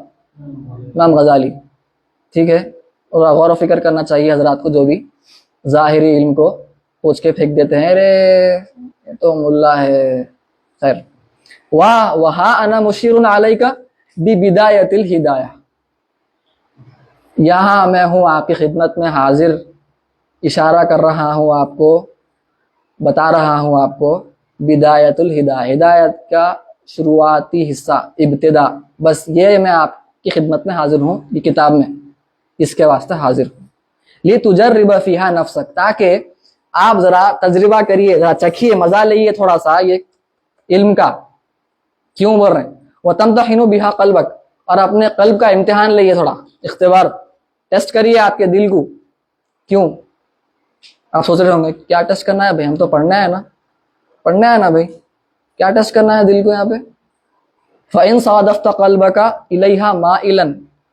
Speaker 1: امام غزالی, ٹھیک ہے. اور غور و فکر کرنا چاہیے حضرات کو, جو بھی ظاہری علم کو پوچھ کے پھینک دیتے ہیں, ارے یہ تو ملا ہے. خیر, وہاں انا مشیر علیک ببدایت الہدایہ, یہاں میں ہوں آپ کی خدمت میں حاضر, اشارہ کر رہا ہوں آپ کو, بتا رہا ہوں آپ کو بدایت الہدایہ, ہدایت کا شروعاتی حصہ, ابتدا, بس یہ میں آپ کی خدمت میں حاضر ہوں, یہ کتاب میں اس کے واسطے حاضر ہوں. لتجرب فیہا نفسک, تاکہ آپ ذرا تجربہ کریے, ذرا چکھیے, مزہ لئیے تھوڑا سا یہ علم کا. کیوں بول رہے ہیں؟ وتمتحن بہا قلبک, اور اپنے قلب کا امتحان لئیے, تھوڑا اختبار, ٹیسٹ کریے آپ کے دل کو. کیوں؟ آپ سوچ رہے ہوں گے کیا ٹیسٹ کرنا ہے بھائی, ہم تو پڑھنا ہے نا, پڑھنا ہے نا بھائی, کیا ٹیسٹ کرنا ہے دل کو یہاں پہ؟ فَإِن صَادَفْتَ قَلْبَكَ إِلَيْهَا مَائِلًا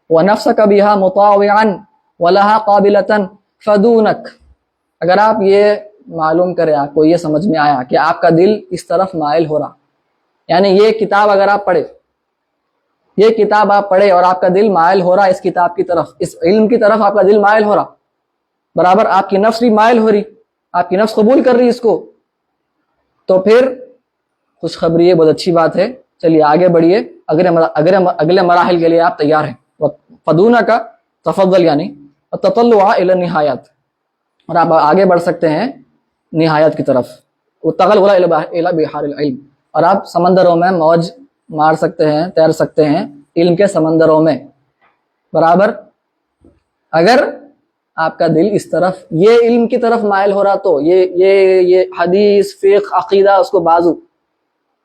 Speaker 1: وَنَفْسَكَ بِهَا مُطَاوِعًا وَلَهَا قَابِلَةً فَدُونَكَ, اگر آپ یہ معلوم کریں, آپ کو یہ سمجھ میں آیا کہ آپ کا دل اس طرف مائل ہو رہا, یعنی یہ کتاب اگر آپ پڑھے, یہ کتاب آپ پڑھے اور آپ کا دل مائل ہو رہا اس کتاب کی طرف, اس علم کی طرف آپ کا دل مائل ہو رہا, برابر, آپ کی نفس بھی مائل ہو رہی, آپ کی نفس قبول کر رہی اس کو, تو پھر خوشخبری ہے, بہت اچھی بات ہے. چلیے آگے بڑھیے, اگلے مراحل کے لیے آپ تیار ہیں. فدونہ کا تفضل, یعنی تطلع الی النہایات, اور آپ آگے بڑھ سکتے ہیں نہایت کی طرف، وَتَغَلْغُلَ إِلَى بِحَارِ الْعِلْم، اور آپ سمندروں میں موج مار سکتے ہیں، تیر سکتے ہیں علم کے سمندروں میں برابر۔ اگر آپ کا دل اس طرف یہ علم کی طرف مائل ہو رہا تو یہ حدیث فقہ عقیدہ اس کو بازو،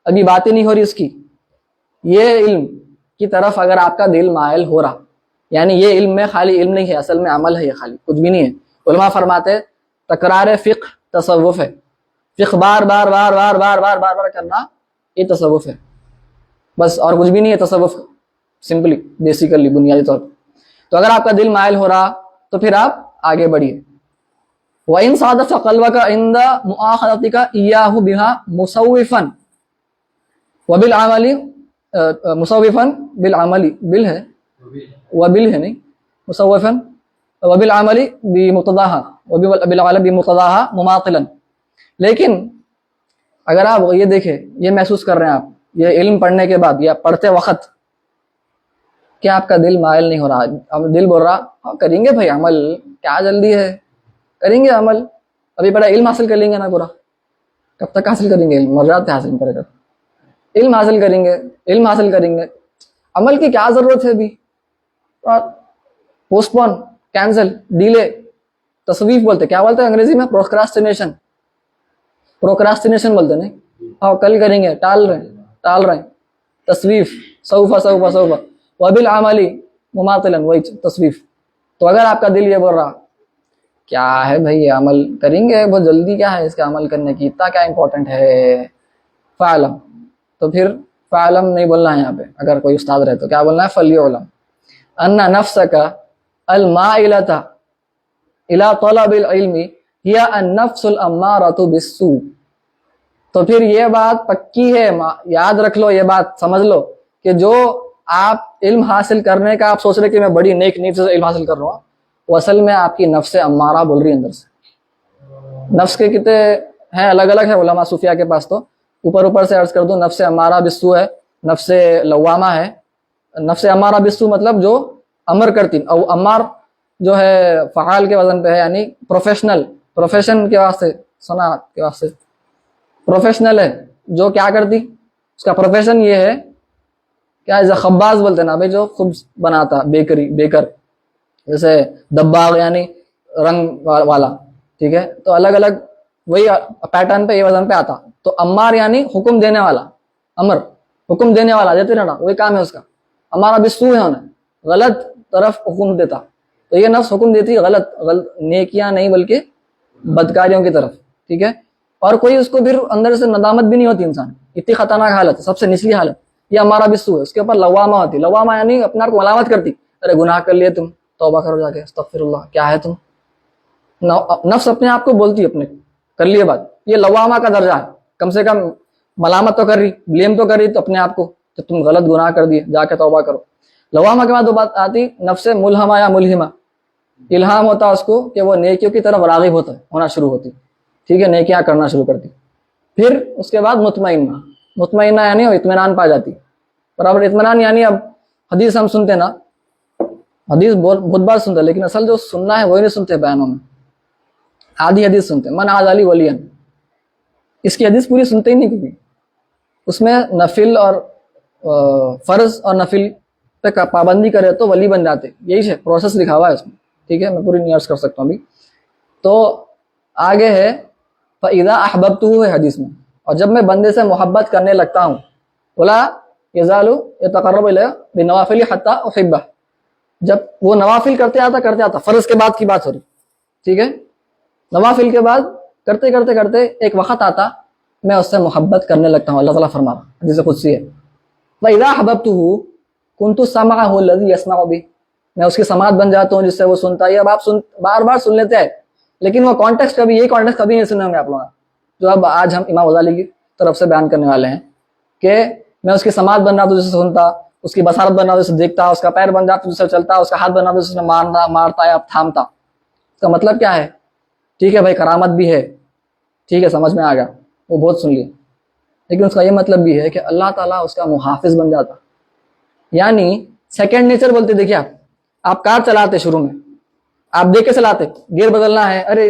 Speaker 1: ابھی باتیں نہیں ہو رہی اس کی، یہ علم کی طرف اگر آپ کا دل مائل ہو رہا، یعنی یہ علم میں خالی علم نہیں ہے، اصل میں عمل ہے، یہ خالی کچھ بھی نہیں ہے۔ علماء فرماتے تکرار فقہ تصوف ہے، فقہ بار بار بار بار بار بار بار بار کرنا یہ تصوف ہے بس، اور کچھ بھی نہیں ہے تصوف، سمپلی بیسیکلی بنیادی طور پر۔ تو اگر آپ کا دل مائل ہو رہا تو پھر آپ آگے بڑھیے۔ وَإِن صَادَفَ قَلْبَكَ عِنْدَ مُؤَاخَذَتِكَ إِيَّاهُ بِهَا مُصَوِّفًا وَبِالْعَمَلِ مصوفاً بالعمل بل ہے وبل ہے نہیں مصوفاً وبالعمل بمقتضاها وبالعمل بمقتضاها مماثلا۔ لیکن اگر آپ یہ دیکھیں، یہ محسوس کر رہے ہیں آپ یہ علم پڑھنے کے بعد یا پڑھتے وقت کہ آپ کا دل مائل نہیں ہو رہا، اب دل بول رہا کریں گے بھائی عمل، کیا جلدی ہے، کریں گے عمل، ابھی بڑا علم حاصل کر لیں گے نا پورا، کب تک حاصل کریں گے علم، مر جاتے حاصل کرے گا، علم حاصل کریں گے، علم حاصل کریں گے، عمل کی کیا ضرورت ہے ابھی، پوسٹ پون، کینسل، ڈیلے، تصویف بولتے، کیا بولتے ہیں انگریزی میں، پروکراسٹینیشن، پروکراسٹینیشن بولتے نہیں، ہاں کل کریں گے، ٹال رہے ہیں، تصویف، سوفا سوفا سوفا، وبالعمل مماثلا، وہی تصویف۔ تو اگر آپ کا دل یہ بول رہا کیا ہے بھائی یہ عمل کریں گے، بہت جلدی کیا ہے اس کا عمل کرنے کی، اتنا کیا امپورٹنٹ ہے، فعلم، تو پھر فعلم نہیں بولنا ہے یہاں پہ، اگر کوئی استاد رہے تو کیا بولنا ہے، فلیعلم ان نفسک المائلۃ الی طلب العلم ہی النفس الامارۃ بالسوء۔ تو پھر یہ بات پکی ہے، یاد رکھ لو، یہ بات سمجھ لو کہ جو آپ علم حاصل کرنے کا آپ سوچ رہے کہ میں بڑی نیک نیت سے علم حاصل کر رہا ہوں، وہ اصل میں آپ کی نفس امارہ بول رہی ہے اندر سے۔ نفس کے کتنے ہیں، الگ الگ ہے علماء صوفیہ کے پاس، تو اوپر سے عرض کر دوں، نفس امارہ بالسوء ہے، نفس لوامہ ہے۔ نفس امارہ بالسوء مطلب جو امر کرتی، او امار جو ہے فعال کے وزن پہ ہے، یعنی پروفیشن کے واسطے، صنعت کے واسطے پروفیشنل ہے، جو کیا کرتی، اس کا پروفیشن یہ ہے کیا، ایسا خباز بولتے ہیں نا بھائی، جو خبز بناتا، بیکر، جیسے دباغ یعنی رنگ والا، ٹھیک ہے، تو الگ الگ وہی پیٹرن پہ، یہ وزن پہ آتا۔ تو امار یعنی حکم دینے والا، امر حکم دینے والا، دیتے رہنا، وہی کام ہے اس کا۔ ہمارا بالسوء ہے، انہیں غلط طرف حکم دیتا، تو یہ نفس حکم دیتی غلط نیکیاں نہیں بلکہ بدکاریوں کی طرف، ٹھیک ہے۔ اور کوئی اس کو پھر اندر سے ندامت بھی نہیں ہوتی، انسان اتنی خطرناک حالت، سب سے نچلی حالت یہ ہمارا بالسوء ہے۔ اس کے اوپر لوامہ ہوتی، لوامہ یعنی اپنے آپ کو ملامت کرتی، ارے گناہ کر لیے تم، توبہ کرو جا کے، استغفر اللہ، کیا ہے تم، نفس اپنے آپ کو بولتی، اپنے کر لیے بات، یہ لوامہ کا درجہ ہے، کم سے کم ملامت تو کر رہی، بلیم تو کر رہی تو اپنے آپ کو کہ تم غلط گناہ کر دیے، جا کے توبہ کرو۔ لوامہ کے بعد وہ بات آتی نفس ملہمہ یا ملہمہ، الہام ہوتا اس کو کہ وہ نیکیوں کی طرف راغب ہونا شروع ہوتی، ٹھیک ہے، نیکیاں کرنا شروع کرتی۔ پھر اس کے بعد مطمئنہ یعنی وہ اطمینان پا جاتی، برابر اطمینان یعنی اب حدیث ہم سنتے نا، حدیث بہت بار سنتے، لیکن اصل جو سننا ہے وہی نہیں سنتے بیانوں میں، آدھی حدیث سنتے، من عاد علی ولی، اس کی حدیث پوری سنتے ہی نہیں کبھی، اس میں نفل اور فرض اور نفل پہ پابندی کرے تو ولی بن جاتے، یہی ہے پروسیس لکھا ہوا ہے اس میں، ٹھیک ہے، میں پوری نہیں عرض کر سکتا ہوں ابھی۔ تو آگے ہے فَإِذَا أَحْبَبْتُهُ ہے حدیث میں، اور جب میں بندے سے محبت کرنے لگتا ہوں، وَلَا يَزَالُ يَتَقَرَّبُ إِلَيَّ بِالنَّوَافِلِ حَتَّى أُحِبَّهُ، جب وہ نوافل کرتے آتا، فرض کے بعد کی بات ہو رہی، ٹھیک ہے، نوافل کے بعد کرتے کرتے کرتے ایک وقت آتا میں اس سے محبت کرنے لگتا ہوں، اللہ تعالیٰ فرما رہا، حدیث قدسی ہے، وَإِذَا أَحْبَبْتُهُ كُنْتُ سَمْعَهُ الَّذِي يَسْمَعُ بِهِ، میں اس کی سماعت بن جاتا ہوں جس سے وہ سنتا ہے۔ اب آپ بار بار سن لیتے ہیں، لیکن وہ کانٹیکسٹ کبھی، یہی کانٹیکسٹ کبھی نہیں سنے ہوں گے آپ لوگ، جو اب آج ہم امام غزالی کی طرف سے بیان کرنے والے ہیں کہ میں اس کی سماعت بن رہا تو جسے سنتا، اس کی بصارت بن رہا تو جسے دیکھتا، اس کا پیر بن رہا تو جسے چلتا، اس کا ہاتھ بن رہا تو جسے مارتا یا تھامتا۔ اس کا مطلب کیا ہے، ٹھیک ہے بھائی کرامت بھی ہے، ٹھیک ہے سمجھ میں آ گیا، وہ بہت سن لیا، لیکن اس کا یہ مطلب بھی ہے کہ اللہ تعالیٰ اس کا محافظ بن جاتا، یعنی سیکنڈ نیچر بولتے۔ دیکھیے آپ کار چلاتے، شروع میں آپ دیکھ کے چلاتے، گیئر بدلنا ہے، ارے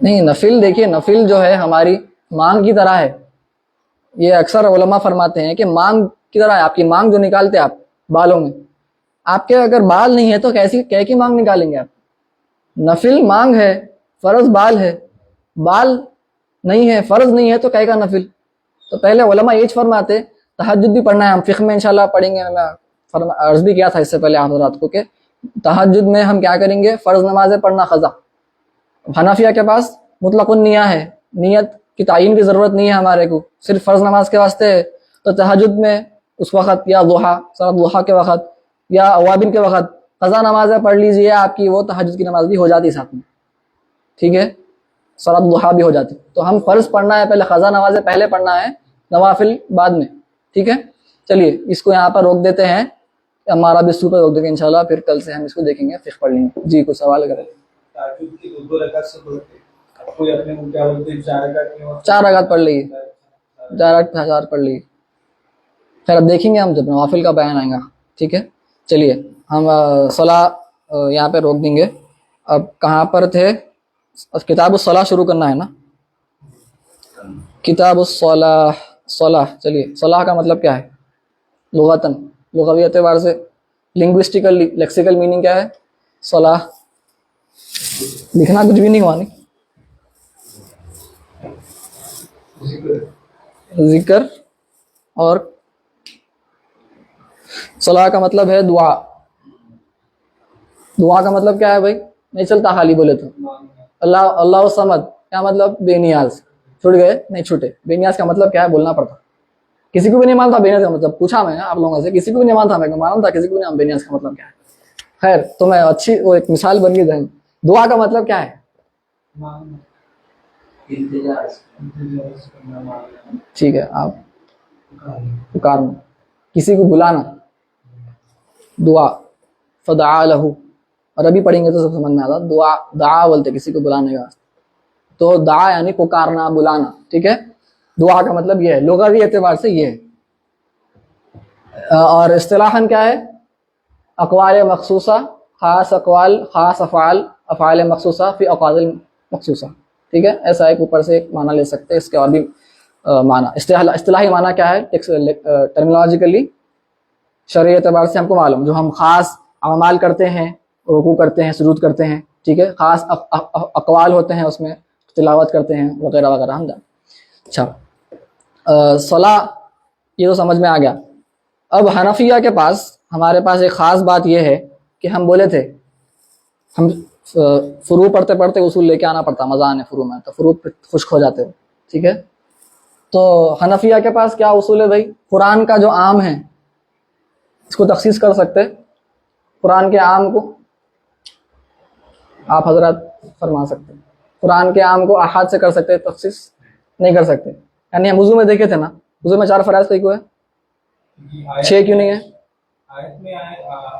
Speaker 1: نہیں نفل دیکھیے نفل جو ہے ہماری مانگ کی طرح ہے. یہ اکثر علماء فرماتے ہیں کہ مانگ کی طرح ہے. آپ کی مانگ جو نکالتے آپ بالوں میں, آپ کے اگر بال نہیں ہے تو کیسی کی مانگ نکالیں گے آپ؟ نفل مانگ ہے, فرض بال ہے. بال نہیں ہے, فرض نہیں ہے, تو کا نفل؟ تو پہلے علماء یہ فرماتے تہجد بھی پڑھنا ہے. ہم فقہ میں انشاءاللہ پڑھیں گے. میں عرض بھی کیا تھا اس سے پہلے آپ حضرات کو کہ تہجد میں ہم کیا کریں گے, فرض نمازیں پڑھنا قضا. حنفیہ کے پاس مطلق النیہ ہے, نیت کی تعین کی ضرورت نہیں ہے ہمارے کو, صرف فرض نماز کے واسطے ہے. تو تہجد میں اس وقت یا ضحیٰ صلاۃ ضحیٰ کے وقت یا اوابین کے وقت قضا نمازیں پڑھ لیجئے, آپ کی وہ تہجد کی نماز بھی ہو جاتی ساتھ میں, ٹھیک ہے, صلاۃ ضحیٰ بھی ہو جاتی. تو ہم فرض پڑھنا ہے پہلے, قضا نمازیں پہلے پڑھنا ہے, نوافل بعد میں, ٹھیک ہے. چلیے اس کو یہاں پر روک دیتے ہیں, ہمارا بھی سو پہ روک دیں گے انشاءاللہ, پھر کل سے ہم اس کو دیکھیں گے, فقہ پڑھ لیں گے. جی کوئی سوال کریں؟
Speaker 2: تہجد کی 2 رکعت سے کوئی اپنے کو کیا بولتے ہیں 4 رکعت
Speaker 1: 4 رکعت پڑھ لیجیے, 4 رکعت پڑھ لیجیے. خیر اب دیکھیں گے ہم جب نوافل کا بیان آئے گا, ٹھیک ہے. چلیے ہم صلاح یہاں پہ روک دیں گے. اب کہاں پر تھے؟ کتاب الصلاح شروع کرنا ہے نا, کتاب الصلاح. صلاح, چلیے صلاح کا مطلب کیا ہے لغتاً, لغوی اعتبار سے, لنگوسٹیکل لیکسیکل میننگ کیا ہے صلاح؟ لکھنا کچھ بھی نہیں ہوا نہیں, ذکر, اور صلاح کا مطلب ہے دعا. دعا کا مطلب کیا ہے بھائی؟ نہیں چلتا خالی بولے تو. اللہ الصمد کیا مطلب؟ بے نیاز. چھوٹ گئے؟ نہیں چھوٹے. بے نیاز کا مطلب کیا ہے بولنا پڑتا. کسی کو بھی نہیں مانتا بے نیاز کا مطلب, پوچھا میں آپ لوگوں سے, کسی کو بھی نہیں مانتا, میں مانتا تھا کسی کو بھی نہیں, بے نیاز کا مطلب کیا ہے. خیر تو میں اچھی وہ ایک مثال بن گئی ذہن. دعا کا مطلب کیا ہے؟ ٹھیک ہے, آپ پکارنا, کسی کو بلانا, دعا. فدعا لہو, اور ابھی پڑھیں گے تو سب سمجھ میں آتا, دعا دعا بولتے کسی کو بلانے کا. تو دعا یعنی پکارنا, بلانا, ٹھیک ہے. دعا کا مطلب یہ ہے لغوی اعتبار سے یہ ہے. اور اصطلاحاً کیا ہے؟ اقوال مخصوصہ, خاص اقوال, خاص افعال, افعال مخصوصہ فی اوقات مخصوصہ, ٹھیک ہے. ایسا ایک اوپر سے ایک معنی لے سکتے ہیں, اس کے اور بھی معنی. اصطلاحی معنی کیا ہے ٹرمینالوجیکلی شرعی اعتبار سے ہم کو معلوم, جو ہم خاص اعمال کرتے ہیں, رکوع کرتے ہیں, سجود کرتے ہیں, ٹھیک ہے, خاص اقوال ہوتے ہیں اس میں, تلاوت کرتے ہیں وغیرہ وغیرہ. ہم اچھا صلاح یہ تو سمجھ میں آ گیا. اب حنفیہ کے پاس ہمارے پاس ایک خاص بات یہ ہے کہ ہم بولے تھے ہم فروع پڑھتے پڑھتے اصول لے کے آنا پڑتا, مزہ آنے فروع میں, تو فروع پہ خشک ہو جاتے ہو, ٹھیک ہے. تو حنفیہ کے پاس کیا اصول ہے بھائی؟ قرآن کا جو عام ہے اس کو تخصیص کر سکتے, قرآن کے عام کو آپ حضرات فرما سکتے, قرآن کے عام کو احاد سے کر سکتے, تخصیص نہیں کر سکتے. یعنی ہم وضو میں دیکھے تھے نا, وضو میں 4 فرائض کئی کو ہے, 6 کیوں نہیں ہے؟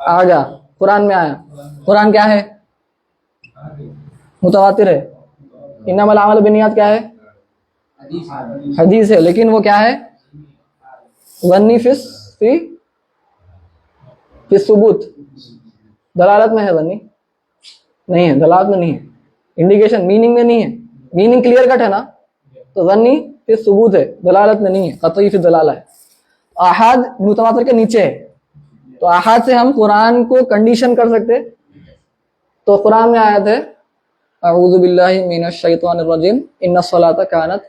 Speaker 1: آ گیا, قرآن میں آیا. قرآن کیا ہے؟ متواتر ہے. انما الاعمال بالنیات کیا ہے؟ حدیث ہے, لیکن وہ کیا ہے؟ ظنی فی ثبوت, دلالت میں ہے, ظنی نہیں ہے, دلالت میں نہیں ہے, انڈیکیشن میننگ میں نہیں ہے. میننگ کلیئر کٹ ہے نا, تو ظنی فی ثبوت ہے, دلالت میں نہیں ہے, قطعی فی دلالہ ہے. احاد متواتر کے نیچے ہے, تو احاد سے ہم قرآن کو کنڈیشن کر سکتے. تو قرآن میں آیت ہے اعوذ باللہ من الشیطان الرجیم ان الصلاۃ کانت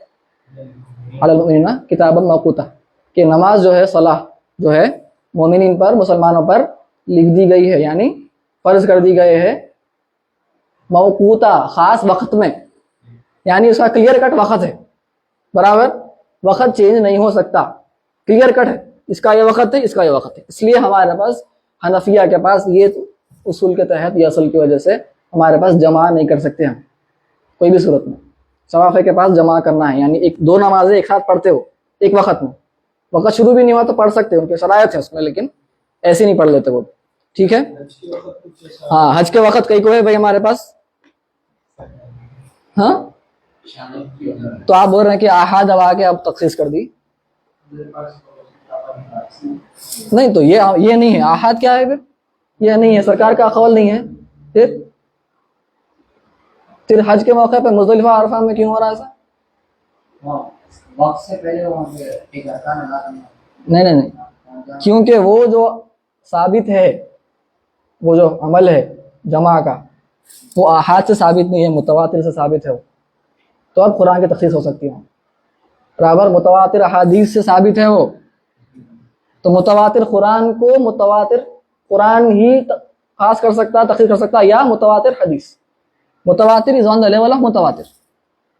Speaker 1: علی المؤمنین کتابا موقوتا, کہ نماز جو ہے, صلاح جو ہے مومنین پر, مسلمانوں پر لکھ دی گئی ہے, یعنی فرض کر دی گئے ہے, موقوتا خاص وقت میں, یعنی اس کا کلیئر کٹ وقت ہے, برابر وقت چینج نہیں ہو سکتا, کلیئر کٹ ہے, اس کا یہ وقت ہے, اس کا یہ وقت ہے. اس لیے ہمارے پاس حنفیہ کے پاس یہ اصول کے تحت یہ اصل کی وجہ سے ہمارے پاس جمع نہیں کر سکتے ہم کوئی بھی صورت میں. صوافے کے پاس جمع کرنا ہے, یعنی 2 نمازیں ایک ساتھ پڑھتے ہو ایک وقت میں, وقت شروع بھی نہیں ہوا تو پڑھ سکتے, ان کے شرائط ہیں اس میں, لیکن ایسے نہیں پڑھ لیتے وہ, ٹھیک ہے. ہاں حج کے وقت کئی کو ہے بھائی ہمارے پاس, ہاں تو آپ بول رہے ہیں کہ احاد اب آ کے اب تخصیص کر دی. نہیں تو یہ نہیں ہے, احاد کیا ہے پھر؟ یہ نہیں ہے, سرکار کا قول نہیں ہے, پھر حج کے موقع پہ مزدلفہ عرفہ میں کیوں ہو رہا ہے ایسا؟
Speaker 3: وقت سے پہلے وہاں پہ ایک ارکان ادا کرنا.
Speaker 1: نہیں کیونکہ وہ جو ثابت ہے، وہ جو عمل ہے جمع کا، وہ احاد سے ثابت نہیں ہے، متواتر سے ثابت ہے وہ، تو اب قرآن کی تخصیص ہو سکتی ہے. برابر، متواتر احادیث سے ثابت ہے وہ، تو متواتر قرآن کو متواتر قرآن ہی خاص کر سکتا ہے، تخصیص کر سکتا ہے، یا متواتر حدیث. متواتر از آن دا لیول آف متواتر.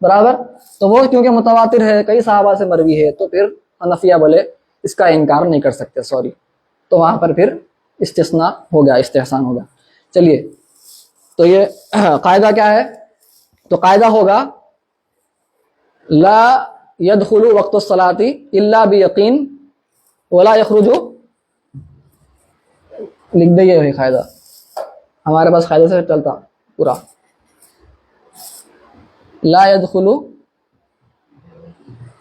Speaker 1: برابر، تو وہ کیونکہ متواتر ہے، کئی صحابہ سے مروی ہے، تو پھر حنفیہ بولے اس کا انکار نہیں کر سکتے، سوری، تو وہاں پر پھر استثناء ہو گیا، استحسان ہوگا. چلیے، تو یہ قاعدہ کیا ہے؟ تو قاعدہ ہوگا لا يدخل وقت الصلاة الا بیقین ولا یخرج. لکھ دئیے وہی قاعدہ، ہمارے پاس قاعدے سے چلتا پورا. لا يدخل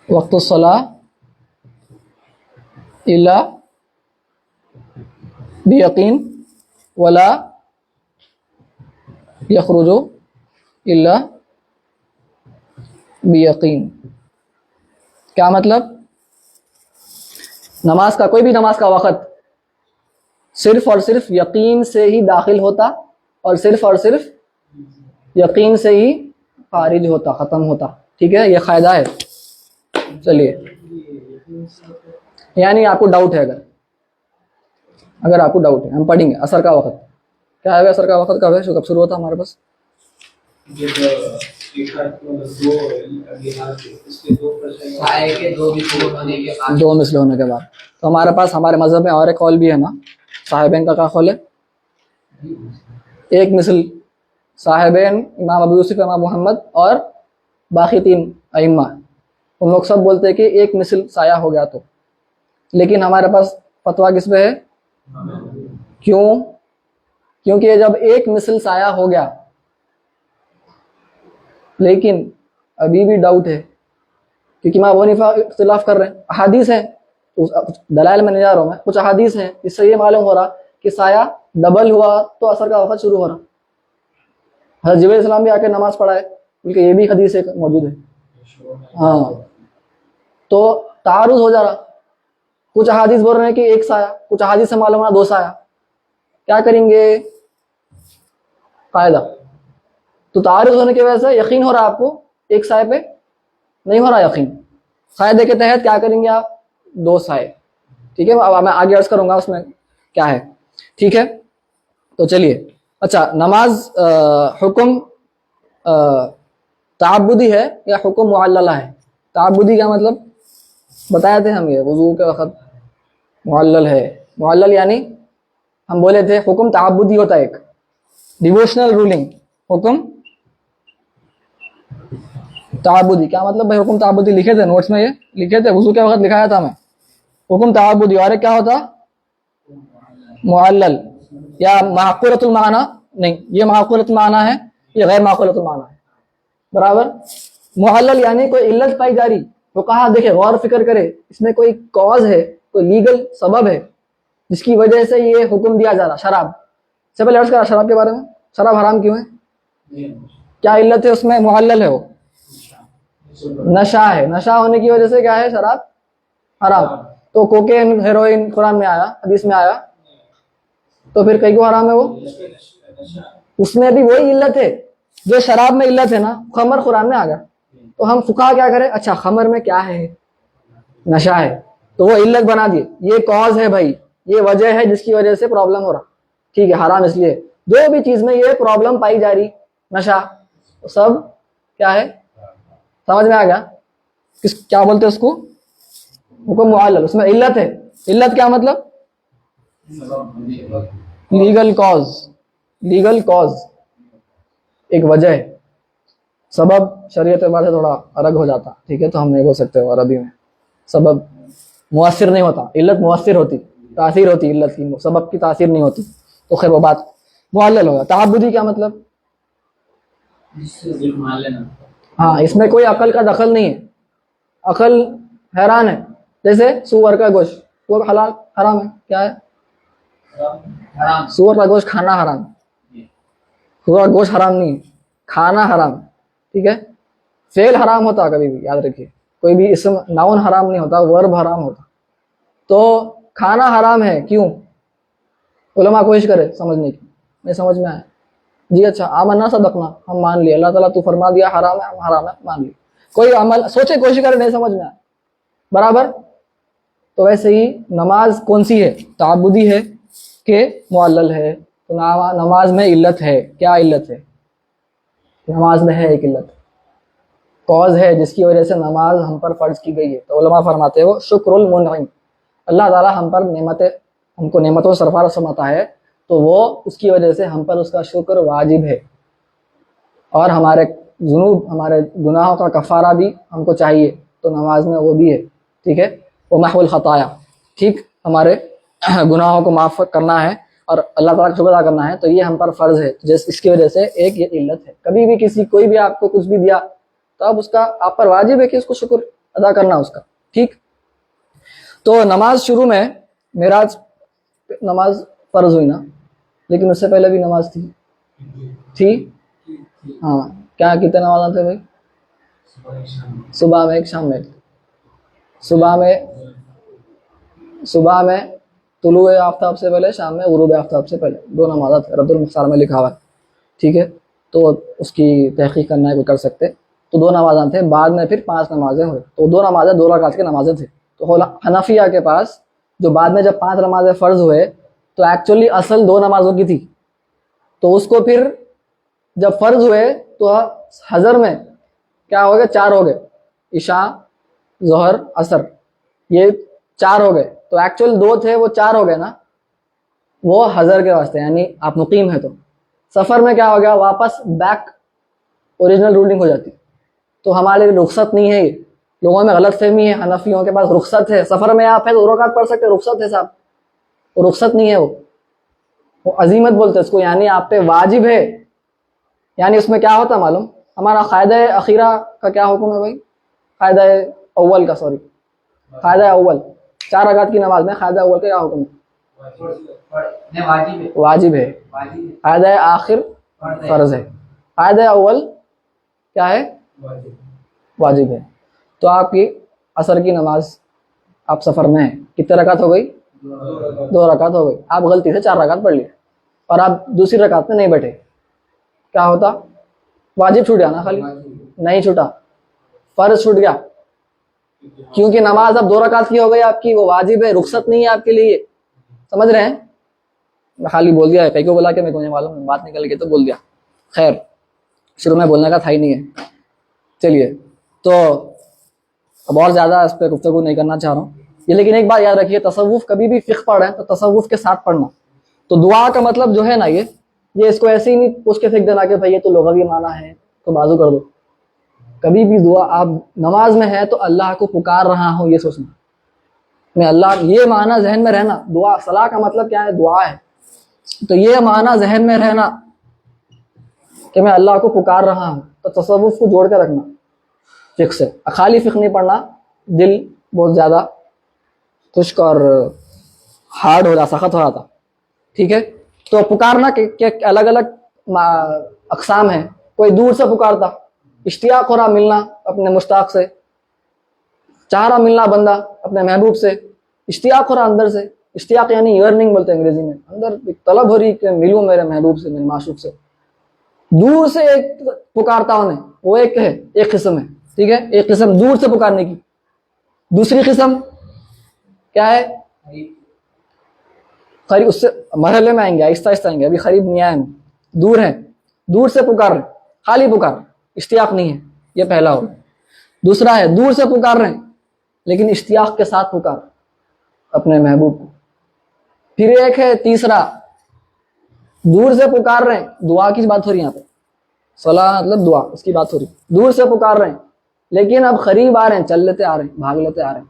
Speaker 1: وقت الصلاة الا بیقین ولا یخرج الا بیقین. کیا مطلب؟ نماز کا، کوئی بھی نماز کا وقت صرف اور صرف یقین سے ہی داخل ہوتا اور صرف یقین سے ہی خارج ہوتا، ختم ہوتا. ٹھیک ہے، یہ قاعدہ ہے. چلیے، یعنی آپ کو ڈاؤٹ ہے، اگر آپ کو ڈاؤٹ ہے، ہم پڑھیں گے اثر کا وقت کیا ہے. اثر کا وقت کب ہے؟ کب شروع ہوتا ہمارے پاس؟ دو مثل ہونے کے بعد. تو ہمارے پاس ہمارے مذہب میں اور ایک قول بھی ہے نا، صاحبین کا کیا قول ہے؟ ایک مثل. صاحبین امام ابو یوسف، امام محمد اور باقی تین ائمہ، ان لوگ سب بولتے ہیں کہ ایک مثل سایہ ہو گیا تو. لیکن ہمارے پاس فتویٰ کس پہ ہے؟ کیوں؟ کیونکہ جب ایک مثل سایہ ہو گیا لیکن ابھی بھی ڈاؤٹ ہے، کیونکہ امام ابو حنیفہ اختلاف کر رہے ہیں، احادیث ہیں، دلائل میں نہیں جا رہا ہوں میں، کچھ احادیث ہیں اس سے یہ معلوم ہو رہا کہ سایہ ڈبل ہوا تو اثر کا وقت شروع ہو رہا. حضرت جبرائیل علیہ السلام بھی آ کے نماز پڑھائے، بلکہ یہ بھی حدیث ایک موجود ہے. ہاں، تو تعارض ہو جا رہا. کچھ احادیث بول رہے ہیں کہ ایک سایہ، کچھ احادیث سے معلوم ہے دو سایہ. کیا کریں گے؟ قاعدہ. تو تعارض ہونے کی وجہ سے یقین ہو رہا آپ کو ایک سائے پہ نہیں ہو رہا یقین. قاعدے کے تحت کیا کریں گے آپ؟ دو سائے. ٹھیک ہے، اب میں آگے عرض کروں گا اس میں کیا ہے. ٹھیک ہے، تو چلیے. اچھا، نماز حکم تعبدی ہے یا حکم معللہ ہے؟ تعبدی کا مطلب بتایا تھے ہم، یہ وضو کے وقت معلل ہے. معلل یعنی ہم بولے تھے حکم تعبدی ہوتا ہے، ایک ڈیووشنل رولنگ. حکم تعبدی کیا مطلب بھائی؟ حکم تعبدی لکھے تھے نوٹس میں، یہ لکھے تھے، وضو کے وقت لکھایا تھا میں. حکم تعبدی، اور ایک کیا ہوتا؟ معلل یا معقولۃ المعنی. نہیں، یہ معقولۃ المعنی ہے، یہ غیر معقولۃ المعنی ہے. برابر. معلل یعنی کوئی علت پائی جا رہی. تو کہا دیکھے، غور فکر کرے، اس میں کوئی کاز ہے، کوئی لیگل سبب ہے جس کی وجہ سے یہ حکم دیا جا رہا. شراب سے پہلے عرض کرا شراب کے بارے میں. شراب حرام کیوں ہے؟ کیا علت ہے اس میں؟ معلل ہے وہ، نشہ ہے. نشہ ہونے کی وجہ سے کیا ہے؟ شراب حرام. تو کوکین، ہیروئن قرآن میں آیا، حدیث میں آیا، تو پھر کئی کو حرام ہے وہ. اس میں بھی وہی علت ہے جو شراب میں علت ہے نا. خمر قرآن میں آ گیا، تو ہم فقہا کیا کریں؟ اچھا خمر میں کیا ہے؟ نشہ ہے، تو وہ علت بنا دی، یہ کاز ہے بھائی، یہ وجہ ہے جس کی وجہ سے پرابلم ہو رہا. ٹھیک ہے، حرام اس لیے. جو بھی چیز میں یہ پرابلم پائی جا رہی، نشہ، سب کیا ہے؟ سمجھ میں آ گیا؟ کیا بولتے اس کو؟ حکم معلل. اس میں علت ہے. علت کیا مطلب؟ Legal cause. لیگل کاز ایک وجہ ہے. سبب شریعت اعتبار سے تھوڑا الگ ہو جاتا. ٹھیک ہے، تو ہم نہیں بول سکتے عربی میں. سبب مؤثر نہیں ہوتا، علت مؤثر ہوتی، تاثیر ہوتی علت کی، سبب کی تاثیر نہیں ہوتی. تو خیر وہ بات معلل ہوگا. تعبدی کیا مطلب؟ ہاں، اس میں کوئی عقل کا دخل نہیں ہے. عقل حیران ہے. جیسے سور کا گوشت، سور حلال حرام ہے. کیا ہے؟ سور کا گوشت کھانا حرام. سور کا گوشت حرام نہیں ہے، کھانا حرام ہے، ٹھیک ہے. فعل حرام ہوتا کبھی بھی، یاد رکھیے، کوئی بھی اسم ناؤن حرام نہیں ہوتا، ورب حرام ہوتا. تو کھانا حرام ہے، کیوں؟ علماء کوشش کرے سمجھنے کی، نہیں سمجھ میں آئے جی اچھا آمنا صدقنا، ہم مان لیے اللہ تعالیٰ تو فرما دیا حرام ہے، ہم حرام ہے مان لیے. کوئی عمل سوچے کوشش کرے نہیں سمجھ میں آئے برابر. تو ویسے ہی نماز کون سی ہے؟ تعبدی ہے کہ معلل ہے؟ تو نماز میں علت ہے. کیا علت ہے؟ نماز میں ہے ایک علت، کاز ہے جس کی وجہ سے نماز ہم پر فرض کی گئی ہے. تو علماء فرماتے ہیں وہ شکر المنعم، اللہ تعالیٰ ہم پر ہم کو نعمتوں سرفراز فرماتا ہے تو وہ اس کی وجہ سے ہم پر اس کا شکر واجب ہے. اور ہمارے ذنوب، ہمارے گناہوں کا کفارہ بھی ہم کو چاہیے، تو نماز میں وہ بھی ہے. ٹھیک ہے، وہ محو الخطایا، ٹھیک، ہمارے گناہوں کو معاف کرنا ہے اور اللہ تعالیٰ کا شکر ادا کرنا ہے، تو یہ ہم پر فرض ہے. اس کی وجہ سے ایک یہ علت ہے. کبھی بھی کوئی بھی آپ کو کچھ بھی دیا تو اب اس کا آپ پر واجب ہے کہ اس کو شکر ادا کرنا اس کا. ٹھیک. تو نماز شروع میں معراج نماز فرض ہوئی نا، لیکن اس سے پہلے بھی نماز تھی. ہاں، کیا کتنے نمازیں تھے بھائی؟ صبح میں ایک، شام میں ایک. صبح میں طلوع آفتاب سے پہلے، شام میں غروب آفتاب سے پہلے 2 نمازات تھے. رد المختار میں لکھا ہوا ہے. ٹھیک ہے، تو اس کی تحقیق کرنا ہے کوئی کر سکتے. تو 2 نمازیں تھے، بعد میں پھر 5 نمازیں ہوئے. تو 2 نمازیں 2 رکعت کی نمازیں تھے. تو حنفیہ کے پاس جو بعد میں جب 5 نمازیں فرض ہوئے تو ایکچولی اصل 2 نمازوں کی تھی. تو اس کو پھر جب فرض ہوئے تو حضر میں کیا ہو گئے؟ 4 ہو گئے. عشاء، ظہر، عصر، یہ 4 ہو گئے. تو ایکچوئل 2 تھے، وہ 4 ہو گئے نا، وہ حضر کے واسطے، یعنی آپ مقیم ہے. تو سفر میں کیا ہو گیا؟ واپس بیک اوریجنل رولنگ ہو جاتی. تو ہمارے لیے رخصت نہیں ہے. یہ لوگوں میں غلط فہمی ہے، حنفیوں کے پاس رخصت ہے. سفر میں آپ ہے تو 2 رکعت پڑھ سکتے، رخصت ہے صاحب. وہ رخصت نہیں ہے، وہ عزیمت بولتے اس کو، یعنی آپ پہ واجب ہے. یعنی اس میں کیا ہوتا معلوم؟ ہمارا قاعدہ اخیرہ کا کیا حکم ہے بھائی؟ قاعدہ اول کا، سوری، قاعدہ اول 4 رکعت کی نماز میں قاعدہ اول کا کیا حکم ہے؟ واجب ہے. قاعدہ آخر فرض ہے. قاعدہ اول کیا ہے؟ واجب ہے. تو آپ کی عصر کی نماز آپ سفر میں ہیں، کتنے رکعت ہو گئی؟ 2 رکعت ہو گئی. آپ غلطی سے 4 رکعت پڑھ لیے اور آپ دوسری رکعت میں نہیں بیٹھے، کیا ہوتا؟ واجب چھوٹ گیا نا؟ خالی نہیں چھوٹا، فرض چھوٹ گیا. کیونکہ نماز اب 2 رکعت کی ہو گئی آپ کی، وہ واجب ہے، رخصت نہیں ہے آپ کے لیے. سمجھ رہے ہیں؟ میں خالی بول دیا ہے، کئی کو بولا کہ میں کو معلوم بات نکل گئی تو بول دیا. خیر، شروع میں بولنے کا تھا ہی نہیں ہے. چلیے، تو اب اور زیادہ اس پہ گفتگو نہیں کرنا چاہ رہا ہوں یہ. لیکن ایک بات یاد رکھیے، تصوف کبھی بھی فقہ پڑھ رہے ہیں تو تصوف کے ساتھ پڑھنا. تو دعا کا مطلب جو ہے نا، یہ اس کو ایسے ہی نہیں پوچھ کے پھینک دینا کہ بھائی یہ تو لغوی معنی ہے تو بازو کر دو. کبھی بھی دعا آپ نماز میں ہے تو اللہ کو پکار رہا ہوں، یہ سوچنا میں اللہ، یہ معنی ذہن میں رہنا. دعا صلاح کا مطلب کیا ہے؟ دعا ہے. تو یہ معنی ذہن میں رہنا کہ میں اللہ کو پکار رہا ہوں. تو تصوف کو جوڑ کے رکھنا فقہ سے. خالی فقہ نہیں پڑھنا، دل بہت زیادہ خشک اور ہارڈ ہو جاتا، سخت ہو جاتا. ٹھیک ہے، تو پکارنا کہ الگ الگ اقسام ہیں. کوئی دور سے پکارتا، اشتیاق ہو رہا ملنا اپنے مشتاق سے، چاہ رہا ملنا بندہ اپنے محبوب سے، اشتیاق ہو رہا اندر سے. اشتیاق یعنی یرننگ بولتے ہیں انگریزی میں، اندر ایک طلب ہو رہی کہ ملوں میرے محبوب سے، میرے معشوق سے. دور سے ایک پکارتا انہیں، وہ ایک قسم ہے. ٹھیک ہے، ایک قسم دور سے پکارنے کی. دوسری قسم کیا ہے؟ قریب، اس سے مرحلے میں آئیں گے، آہستہ آہستہ آئیں گے، ابھی قریب نہیں آئے. دور ہیں، دور سے پکار رہے، خالی پکار، اشتیاق نہیں ہے، یہ پہلا ہو. دوسرا ہے دور سے پکار رہے ہیں لیکن اشتیاق کے ساتھ پکار اپنے محبوب کو. پھر ایک ہے تیسرا، دور سے پکار رہے ہیں، دعا کی بات ہو رہی ہے یہاں پہ، صلاح مطلب دعا، اس کی بات ہو رہی. دور سے پکار رہے ہیں لیکن اب قریب آ رہے ہیں، چل لیتے آ رہے ہیں، بھاگ لیتے آ رہے ہیں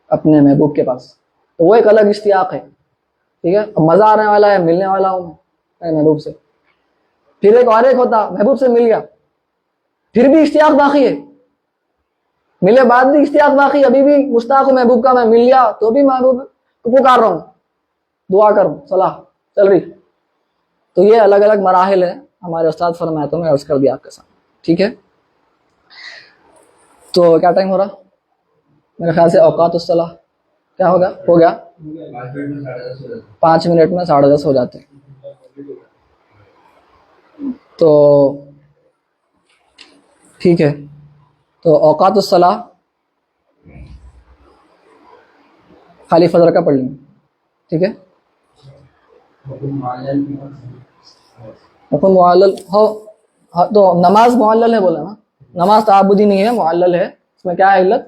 Speaker 1: اپنے محبوب کے پاس. تو وہ ایک الگ اشتیاق ہے. ٹھیک ہے، اب مزہ آنے والا ہے، ملنے والا ہوں میں محبوب سے. پھر ایک اور ایک ہوتا، محبوب سے مل گیا پھر بھی اشتیاق باقی ہے، ملے بعد بھی اشتیاق باقی، ابھی بھی مشتاق ہوں محبوب کا، میں مل گیا تو بھی محبوب کو پکار رہا ہوں، دعا کر رہا ہوں، صلاح چل رہی. تو یہ الگ الگ مراحل ہیں ہمارے استاد فرمایا تو میں عرض کر دیا آپ کے ساتھ. ٹھیک ہے, تو کیا ٹائم ہو رہا؟ میرے خیال سے اوقات الصلاح کیا ہوگا, ہو گیا 5 منٹ میں 10:30 ہو جاتے ہیں. تو ٹھیک ہے, تو اوقات الصلاح خالی فجر کا پڑھ لیں گے. ٹھیک ہے, حکم معلل ہو تو نماز معلل ہے بولا نا, نماز تعبدی نہیں ہے, معلل ہے. اس میں کیا ہے علت؟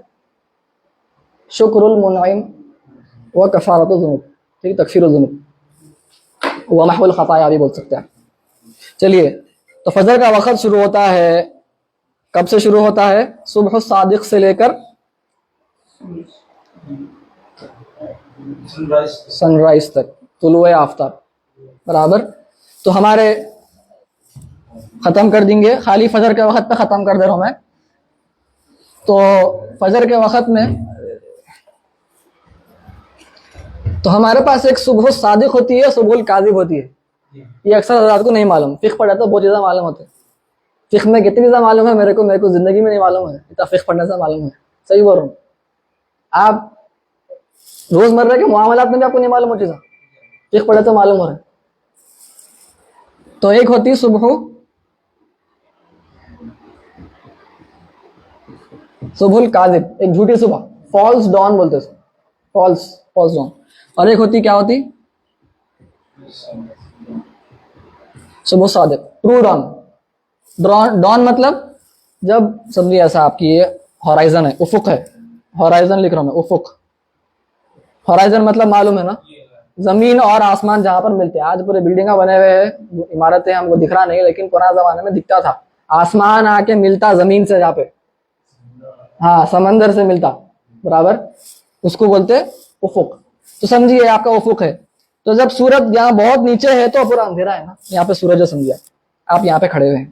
Speaker 1: شکر المنعم و کفارۃ الذنوب, ٹھیک, تکفیر الذنوب و محو الخطایا بھی بول سکتے ہیں. چلیے, تو فجر کا وقت شروع ہوتا ہے, کب سے شروع ہوتا ہے؟ صبح الصادق سے لے کر سن رائز تک, طلوع آفتاب. برابر, تو ہمارے ختم کر دیں گے, خالی فجر کے وقت پہ ختم کر دے رہا ہوں میں. تو فجر کے وقت میں تو ہمارے پاس ایک صبح صادق ہوتی ہے, صبح الکاذب ہوتی ہے. یہ اکثر حضرات کو نہیں معلوم, فقہ پڑھا تو بہت چیزیں معلوم ہوتے ہیں. فقہ میں کتنی چیزیں معلوم ہے میرے کو زندگی میں نہیں معلوم ہے, اتنا فقہ پڑھنے سے معلوم ہے. صحیح بول رہا ہوں. آپ روزمرہ کے معاملات میں بھی آپ کو نہیں معلوم ہو چیزیں, فقہ پڑھے تو معلوم ہو رہا ہے. تو ایک ہوتی صبح الکاذب, ایک جھوٹی صبح, فالس ڈان بولتے ہیں, فالس ڈان. اور ایک ہوتی کیا ہوتی؟ صبح صادق, ٹرو ڈان. ڈان مطلب جب سمجھیے ایسا آپ کی یہ ہورائزن ہے, افق ہے, ہورائزن لکھ رہا ہوں میں, افق. ہورائزن مطلب معلوم ہے نا, زمین اور آسمان جہاں پر ملتے ہیں. آج پورے بلڈنگاں بنے ہوئے ہیں, عمارتیں ہم کو دکھ رہا نہیں, لیکن پرانے زمانے میں دکھتا تھا. آسمان آ کے ملتا زمین سے, جہاں پہ ہاں سمندر سے ملتا, برابر, اس کو بولتے افق. تو سمجھیے آپ کا افق ہے. تو جب سورج یہاں بہت نیچے ہے تو پورا اندھیرا ہے نا, یہاں پہ سورج ہے, سمجھیے آپ یہاں پہ کھڑے ہوئے ہیں.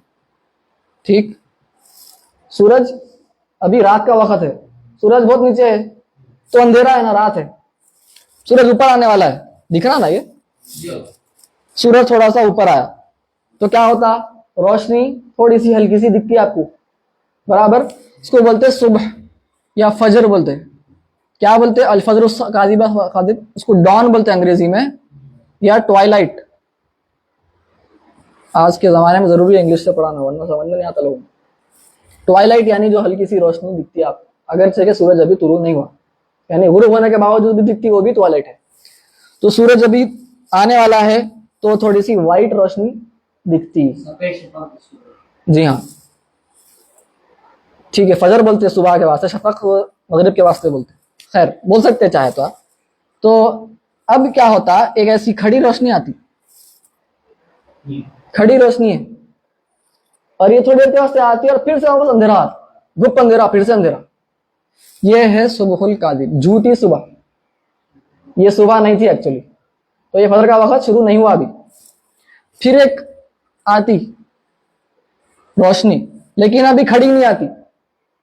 Speaker 1: ٹھیک, سورج ابھی رات کا وقت ہے, سورج بہت نیچے ہے تو اندھیرا ہے نا, رات ہے. سورج اوپر آنے والا ہے, دکھ رہا نا یہ, سورج تھوڑا سا اوپر آیا تو کیا ہوتا؟ روشنی تھوڑی سی ہلکی سی دکھتی ہے آپ کو, برابر. اس کو بولتے صبح یا فجر بولتے. کیا بولتے؟ الفجر الکاذب, اس کو ڈان بولتے ہیں انگریزی میں, یا ٹوائلائٹ. آج کے زمانے میں ضروری ہے انگلش سے پڑھانا, ورنہ سمجھ میں نہیں آتا لوگوں. ٹوائلائٹ یعنی جو ہلکی سی روشنی دکھتی ہے آپ, اگرچہ کہ سورج ابھی طلوع نہیں ہوا, یعنی غروب ہونے کے باوجود بھی دکھتی, وہ بھی ٹوائلائٹ ہے. تو سورج ابھی آنے والا ہے تو تھوڑی سی وائٹ روشنی دکھتی. جی ہاں, ٹھیک ہے. فجر بولتے صبح کے واسطے, شفق مغرب کے واسطے بولتے, خیر بول سکتے چاہے تو آپ. تو اب کیا ہوتا, ایک ایسی کھڑی روشنی آتی, کھڑی روشنی ہے, اور یہ تھوڑی دیر کے واسطے آتی ہے اور پھر سے واپس اندھیرا آتا, گپ اندھیرا, پھر سے اندھیرا. یہ ہے صبح الکاذب, جھوٹی صبح. یہ صبح نہیں تھی ایکچولی, تو یہ فجر کا وقت شروع نہیں ہوا ابھی. پھر ایک آتی روشنی, لیکن ابھی کھڑی نہیں آتی,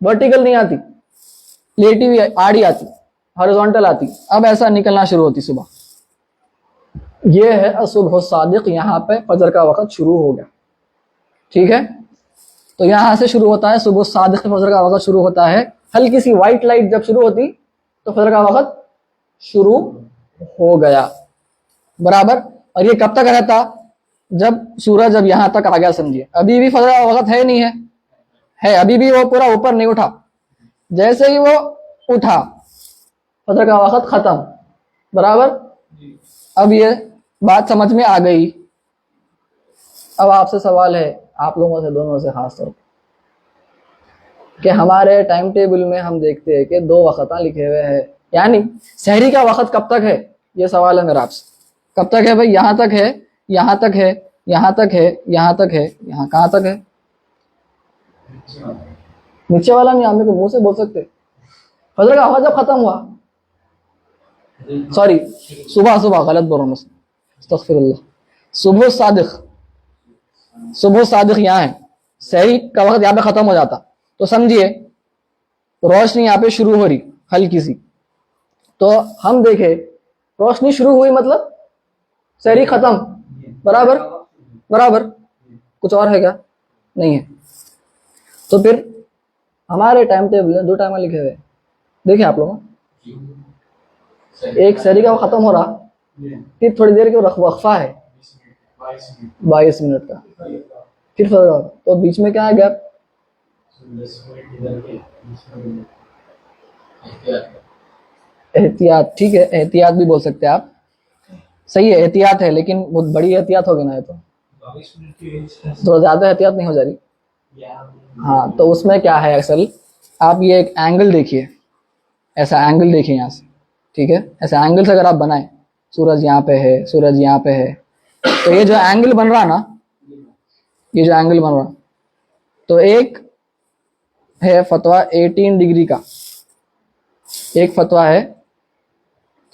Speaker 1: ورٹیکل نہیں آتی, لیٹی ہوئی آڑی آتی, ہارزونٹل آتی. اب ایسا نکلنا شروع ہوتی صبح. یہ ہے الصبح الصادق, یہاں پہ فجر کا وقت شروع ہو گیا. ٹھیک ہے, تو یہاں سے شروع ہوتا ہے صبح الصادق, فجر کا وقت شروع ہوتا ہے. ہلکی سی وائٹ لائٹ جب شروع ہوتی تو فجر کا وقت شروع ہو گیا, برابر. اور یہ کب تک رہتا؟ جب سورج اب یہاں تک آ گیا, سمجھیے ابھی بھی فجر کا وقت ہے نہیں ہے, ابھی بھی وہ پورا اوپر نہیں اٹھا. جیسے ہی وہ اٹھا فجر کا وقت ختم, برابر. اب یہ بات سمجھ میں آ گئی. اب آپ سے سوال ہے, آپ لوگوں سے, دونوں سے خاص طور پہ, کہ ہمارے ٹائم ٹیبل میں ہم دیکھتے ہیں کہ 2 وقتاں لکھے ہوئے ہیں, یعنی سحری کا وقت کب تک ہے؟ یہ سوال ہے میرا آپ سے. کب تک ہے بھائی؟ یہاں تک ہے, یہاں تک ہے, یہاں تک ہے, یہاں تک ہے, یہاں کہاں تک ہے؟ نیچے والا نہیں, ہمیں کو منہ سے بول سکتے. فجر کا وقت جب ختم ہوا, سوری صبح غلط بول رہا ہوں, استغفر اللہ. صبح صادق, صبح صادق یہاں ہے, سحری کا وقت یہاں پہ ختم ہو جاتا. تو سمجھیے روشنی یہاں پہ شروع ہو رہی ہلکی سی, تو ہم دیکھیں روشنی شروع ہوئی مطلب سحری ختم, برابر. کچھ اور ہے کیا؟ نہیں ہے. تو پھر ہمارے ٹائم ٹیبل میں 2 ٹائمر لکھے ہوئے, دیکھیں آپ لوگ, ایک سحری کا ختم ہو رہا, پھر تھوڑی دیر کے وقفہ ہے 22 منٹ کا, پھر فجر کا, تو بیچ میں کیا ہے گیپ؟ احتیاط. ٹھیک ہے, احتیاط بھی بول سکتے ہیں آپ, صحیح ہے, احتیاط ہے, لیکن بہت بڑی احتیاط ہوگی نا, یہ تو زیادہ احتیاط نہیں ہو جا رہی. ہاں, تو اس میں کیا ہے اصل, آپ یہ ایک اینگل دیکھیے, ایسا اینگل دیکھیے یہاں سے, ٹھیک ہے, ایسا اینگل سے اگر آپ بنائیں, سورج یہاں پہ ہے, سورج یہاں پہ ہے, تو یہ جو اینگل بن رہا نا, یہ جو اینگل بن رہا, تو ایک ہے فتویٰ 18 ڈگری کا, ایک فتویٰ ہے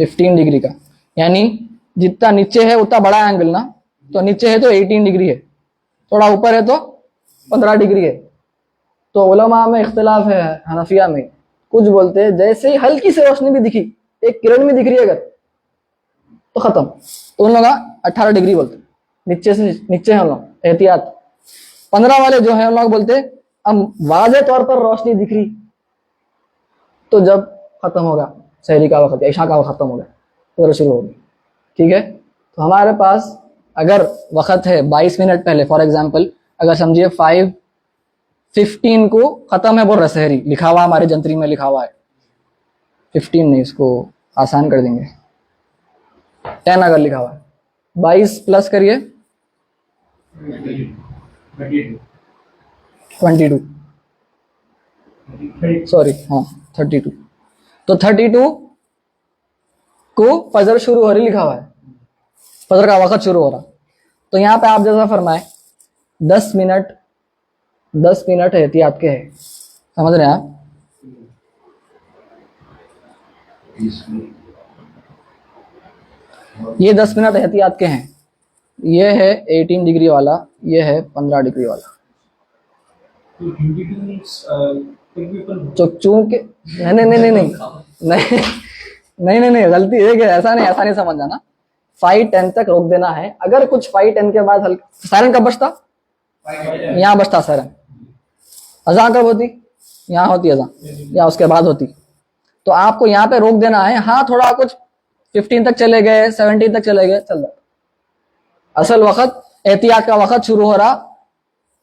Speaker 1: 15 ڈگری کا, یعنی جتنا نیچے ہے اتنا بڑا اینگل نا, تو نیچے ہے تو 18 ڈگری ہے, تھوڑا اوپر ہے تو 15 ڈگری ہے. تو علماء میں اختلاف ہے حنفیہ میں, کچھ بولتے ہیں جیسے ہی ہلکی سے روشنی بھی دکھی, ایک کرن بھی دکھ رہی ہے اگر, تو ختم, تو ان لوگ 18 ڈگری بولتے, نیچے سے نیچے ہیں ان لوگ, احتیاط. 15 والے جو ہیں ان لوگ بولتے اب واضح طور پر روشنی دکھ رہی, تو جب ختم ہوگا سحری کا وقت, عشاء کا وقت ختم ہوگا, پھر شروع ہوگی. ٹھیک ہے, تو ہمارے پاس اگر وقت ہے 22 منٹ پہلے, فار ایگزامپل اگر سمجھیے 5:15 کو ختم ہے بول رہا سحری, لکھا ہوا ہمارے جنتری میں لکھا ہوا ہے 15 نہیں, اس کو آسان کر دیں گے 10 اگر لکھا ہوا ہے, 22 پلس کریے 22, سوری ہاں 32, تو 32 کو فجر شروع ہو رہی لکھا ہوا ہے, فجر کا وقت شروع ہو رہا. تو یہاں پہ آپ جیسا فرمائے 10 منٹ احتیاط کے ہے, سمجھ رہے ہیں آپ؟ یہ 10 منٹ احتیاط کے ہیں, یہ ہے 18 ڈگری والا, یہ ہے 15 ڈگری والا. چونکہ نہیں غلطی ہے کہ ایسا نہیں سمجھنا نا, 5:10 تک روک دینا ہے. اگر کچھ 5:10 کے بعد سائرن کب بجتا, یہاں بجتا سائرن, اذان کب ہوتی, یہاں ہوتی اذان, یا اس کے بعد ہوتی, تو آپ کو یہاں پہ روک دینا ہے. ہاں تھوڑا کچھ 15 تک چلے گئے, 17 تک چلے گئے, چل رہا. اصل وقت احتیاط کا وقت شروع ہو رہا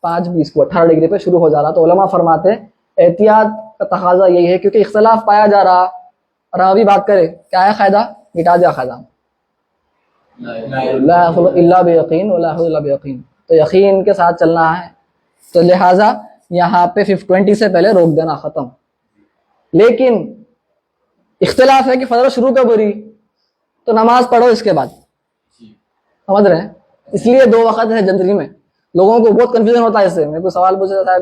Speaker 1: 5:20 کو, 18 ڈگری پہ شروع ہو جا رہا. تو علماء فرماتے ہیں احتیاط کا تقاضا یہی ہے, کیونکہ اختلاف پایا جا رہا, اور ابھی بات کرے کیا ہے قاعدہ, مٹا دیا قاعدہ, لا الا بیقین ولا حول الا بیقین, تو یقین کے ساتھ چلنا ہے. تو لہٰذا یہاں پہ 20 سے پہلے روک دینا, ختم. لیکن اختلاف ہے کہ فجر شروع کب ہو رہی, تو نماز پڑھو اس کے بعد, سمجھ رہے ہیں؟ اس لیے 2 وقت ہے جنتری میں. لوگوں کو بہت کنفیوژن ہوتا ہے اس سے, میرے کو سوال پوچھا جاتا ہے,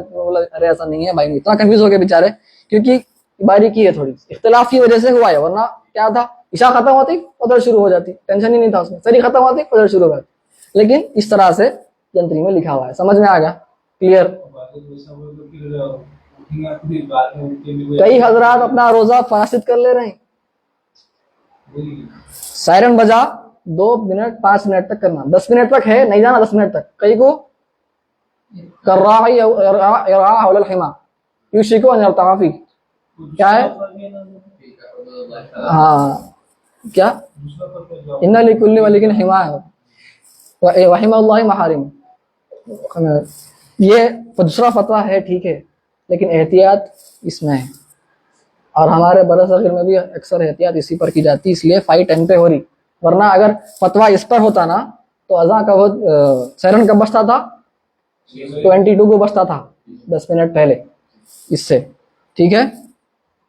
Speaker 1: ارے ایسا نہیں ہے بھائی, اتنا کنفیوز ہو گئے بیچارے, کیونکہ باریکی ہے تھوڑی, اختلاف کی وجہ سے ہوا ہے, ورنہ کیا تھا, عشاء ختم ہوتی فجر شروع ہو جاتی, ٹینشن ہی نہیں تھا اس میں, سحری ختم ہوتی فجر شروع ہو جاتی. لیکن اس طرح سے جنتری میں لکھا ہوا ہے, سمجھ میں آ گیا, کلیئر؟ کئی حضرات اپنا روزہ فاسد کر لے رہے ہیں. سائرن بجا 2 منٹ 5 منٹ تک کرنا, 10 منٹ تک ہے, نہیں جانا 10 منٹ تک. کئی کو کر رہا حول الحما یوشکو ان یرتع فی, کیا ہے, ہاں کیا, ان لکل ملک حما وحم اللہ محارم. یہ دوسرا فتویٰ ہے, ٹھیک ہے, لیکن احتیاط اس میں ہے, اور ہمارے برصغیر میں بھی اکثر احتیاط اسی پر کی جاتی, اس لیے 5:10 پہ ہو رہی. ورنہ اگر فتویٰ اس پر ہوتا نا, تو اذان کا سیرن کب بجتا تھا, 22 کو بجتا تھا, 10 منٹ پہلے اس سے. ٹھیک ہے,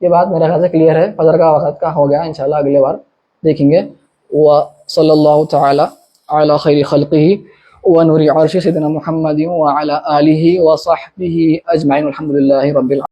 Speaker 1: یہ بات میرے خیال سے کلیئر ہے. فجر کا وقت کا ہو گیا, انشاءاللہ اگلے بار دیکھیں گے. وصلی اللہ تعالی علی خیر خلقہ ونور عرش سیدنا محمد وعلی آلہ وصحبہ اجمعین. الحمد للہ رب العالمین.